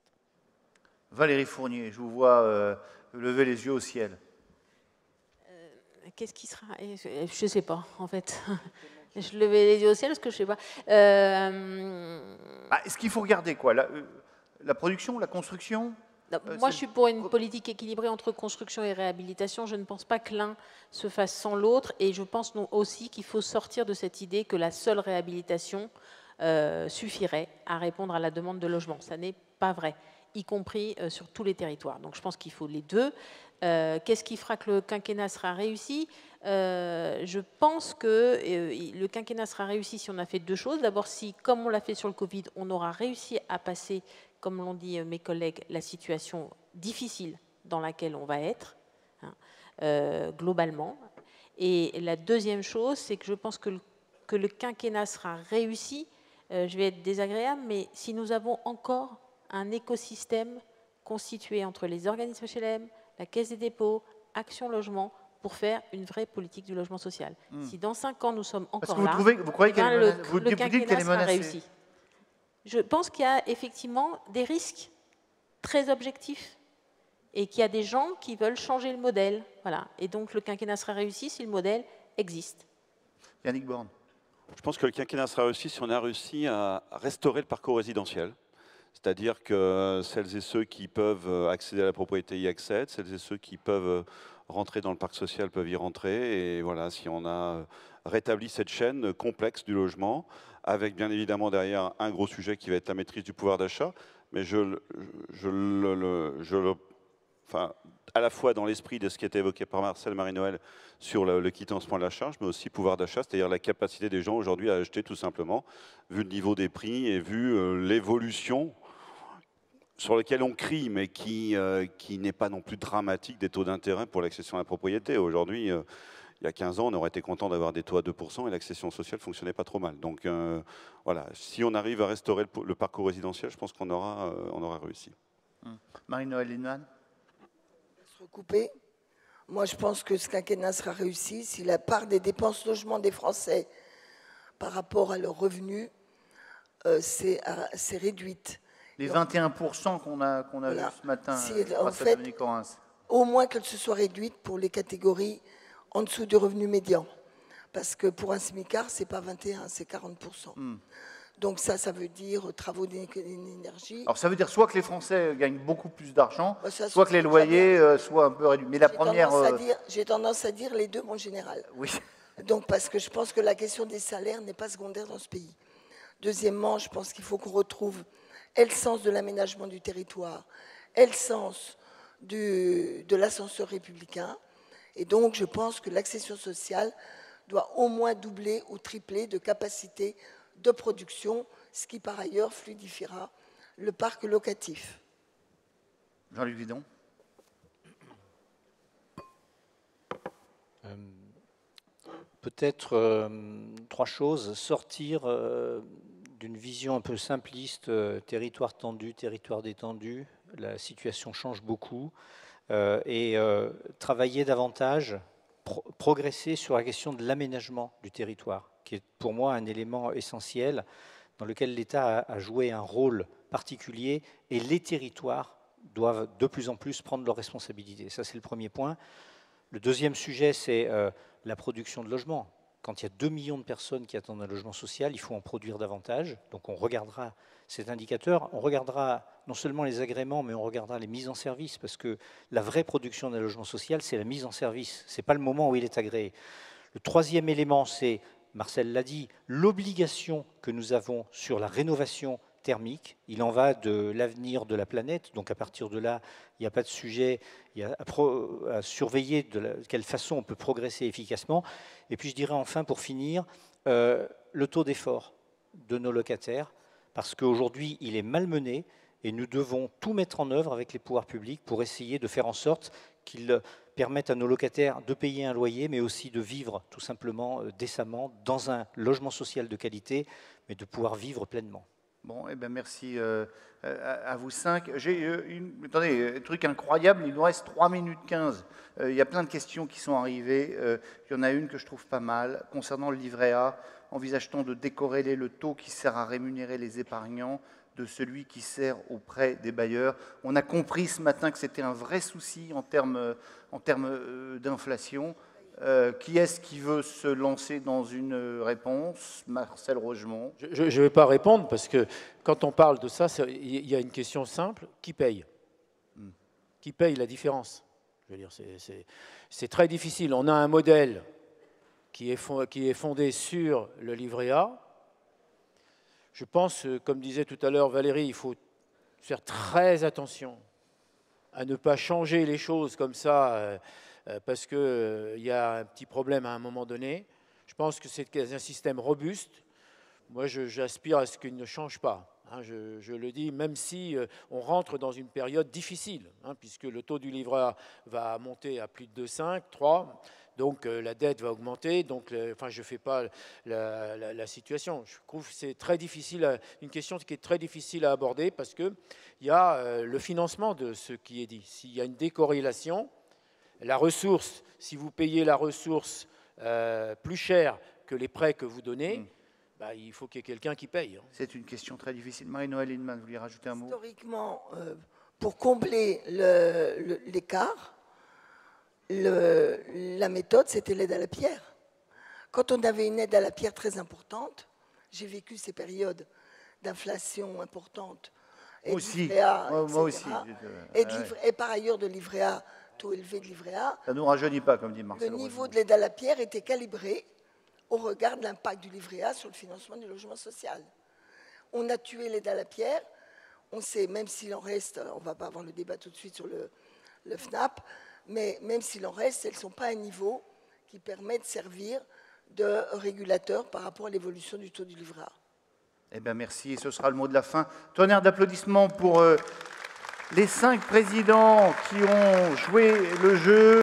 Valérie Fournier, je vous vois lever les yeux au ciel. Qu'est-ce qui sera? Je ne sais pas, en fait. Je levais les yeux au ciel parce que je ne sais pas. Est-ce qu'il faut regarder quoi, la production, la construction? Moi, je suis pour une politique équilibrée entre construction et réhabilitation. Je ne pense pas que l'un se fasse sans l'autre. Et je pense aussi qu'il faut sortir de cette idée que la seule réhabilitation suffirait à répondre à la demande de logement. Ça n'est pas vrai, y compris sur tous les territoires. Donc je pense qu'il faut les deux. Qu'est-ce qui fera que le quinquennat sera réussi? Je pense que le quinquennat sera réussi si on a fait 2 choses. D'abord, si, comme on l'a fait sur le Covid, on aura réussi à passer, comme l'ont dit mes collègues, la situation difficile dans laquelle on va être, globalement. Et la deuxième chose, c'est que je pense que le quinquennat sera réussi. Je vais être désagréable, mais si nous avons encore un écosystème constitué entre les organismes HLM, la Caisse des dépôts, Action Logement, pour faire une vraie politique du logement social. Si dans 5 ans, nous sommes encore là, vous croyez le quinquennat sera réussi. Je pense qu'il y a effectivement des risques très objectifs et qu'il y a des gens qui veulent changer le modèle. Voilà. Et donc, le quinquennat sera réussi si le modèle existe. Yannick Borne. Je pense que le quinquennat sera réussi si on a réussi à restaurer le parcours résidentiel. C'est-à-dire que celles et ceux qui peuvent accéder à la propriété y accèdent, celles et ceux qui peuvent rentrer dans le parc social peuvent y rentrer. Et voilà, si on a rétabli cette chaîne complexe du logement, avec bien évidemment derrière un gros sujet qui va être la maîtrise du pouvoir d'achat, mais enfin, à la fois dans l'esprit de ce qui a été évoqué par Marcel Marie-Noël sur le quittancement de la charge, mais aussi pouvoir d'achat, c'est-à-dire la capacité des gens aujourd'hui à acheter tout simplement, vu le niveau des prix et vu l'évolution sur lequel on crie, mais qui n'est pas non plus dramatique des taux d'intérêt pour l'accession à la propriété. Aujourd'hui, il y a 15 ans, on aurait été content d'avoir des taux à 2% et l'accession sociale ne fonctionnait pas trop mal. Donc voilà, si on arrive à restaurer le parcours résidentiel, je pense qu'on aura réussi. Marie-Noël Lienemann. Recouper. Moi, je pense que ce quinquennat sera réussi si la part des dépenses logement des Français par rapport à leurs revenus c'est réduite. Les 21% qu'on a voilà. vu ce matin, en fait, au moins qu'elle se soit réduite pour les catégories en dessous du revenu médian. Parce que pour un smicard, ce n'est pas 21, c'est 40%. Donc ça veut dire travaux d'énergie. Alors ça veut dire soit que les Français gagnent beaucoup plus d'argent, soit que les loyers soient un peu réduits. Mais la première... J'ai tendance à dire les deux, mon général. Oui. Donc parce que je pense que la question des salaires n'est pas secondaire dans ce pays. Deuxièmement, je pense qu'il faut qu'on retrouve le sens de l'aménagement du territoire, le sens de l'ascenseur républicain. Et donc je pense que l'accession sociale doit au moins doubler ou tripler de capacité de production, ce qui par ailleurs fluidifiera le parc locatif. Jean-Luc Vidon. Peut-être 3 choses. Sortir d'une vision un peu simpliste, territoire tendu, territoire détendu. La situation change beaucoup. Et travailler davantage, progresser sur la question de l'aménagement du territoire, qui est pour moi un élément essentiel dans lequel l'État a joué un rôle particulier et les territoires doivent de plus en plus prendre leurs responsabilités. Ça, c'est le premier point. Le deuxième sujet, c'est la production de logements. Quand il y a 2 millions de personnes qui attendent un logement social, il faut en produire davantage. Donc on regardera cet indicateur, on regardera non seulement les agréments, mais on regardera les mises en service, parce que la vraie production d'un logement social, c'est la mise en service. Ce n'est pas le moment où il est agréé. Le troisième élément, c'est, Marcel l'a dit, l'obligation que nous avons sur la rénovation thermique. Il en va de l'avenir de la planète. Donc à partir de là, il n'y a pas de sujet, il y a à surveiller de quelle façon on peut progresser efficacement. Et puis je dirais enfin, pour finir, le taux d'effort de nos locataires, parce qu'aujourd'hui, il est malmené et nous devons tout mettre en œuvre avec les pouvoirs publics pour essayer de faire en sorte qu'ils permettent à nos locataires de payer un loyer, mais aussi de vivre tout simplement décemment dans un logement social de qualité, mais de pouvoir vivre pleinement. Bon, eh bien merci à vous 5. Attendez, un truc incroyable, il nous reste 3 minutes 15. Il y a plein de questions qui sont arrivées. Il y en a une que je trouve pas mal. Concernant le livret A, envisage-t-on de décorréler le taux qui sert à rémunérer les épargnants de celui qui sert auprès des bailleurs? On a compris ce matin que c'était un vrai souci en termes d'inflation. Qui est-ce qui veut se lancer dans une réponse? Marcel Rogemont. Je ne vais pas répondre parce que quand on parle de ça, il y a une question simple. Qui paye? Qui paye la différence? Je veux dire, c'est très difficile. On a un modèle qui est fondé sur le livret A. Je pense, comme disait tout à l'heure Valérie, il faut faire très attention à ne pas changer les choses comme ça parce qu'il y a un petit problème à un moment donné. Je pense que c'est un système robuste. Moi, j'aspire à ce qu'il ne change pas. Je le dis, même si on rentre dans une période difficile, puisque le taux du livret A va monter à plus de 2,5, 3, donc la dette va augmenter. Donc, je ne fais pas la situation. Je trouve que c'est très difficile, une question qui est très difficile à aborder parce qu'il y a le financement de ce qui est dit. S'il y a une décorrélation, la ressource, si vous payez la ressource plus cher que les prêts que vous donnez, bah, il faut qu'il y ait quelqu'un qui paye. C'est une question très difficile. Marie-Noëlle Hinman, vous voulez rajouter un mot? Historiquement, pour combler l'écart, la méthode, c'était l'aide à la pierre. Quand on avait une aide à la pierre très importante, j'ai vécu ces périodes d'inflation importante, et aussi. livret A, Moi etc. aussi. Et par ailleurs de livret A, taux élevé de livret A. Ça ne nous rajeunit pas, comme dit Le Marcel. niveau de l'aide à la pierre était calibré au regard de l'impact du livret A sur le financement du logement social. On a tué l'aide à la pierre. On sait, même s'il en reste, on ne va pas avoir le débat tout de suite sur le FNAP, mais même s'il en reste, elles ne sont pas à un niveau qui permet de servir de régulateur par rapport à l'évolution du taux du livret A. Eh bien, merci, et ce sera le mot de la fin. Tonnerre d'applaudissements pour les 5 présidents qui ont joué le jeu.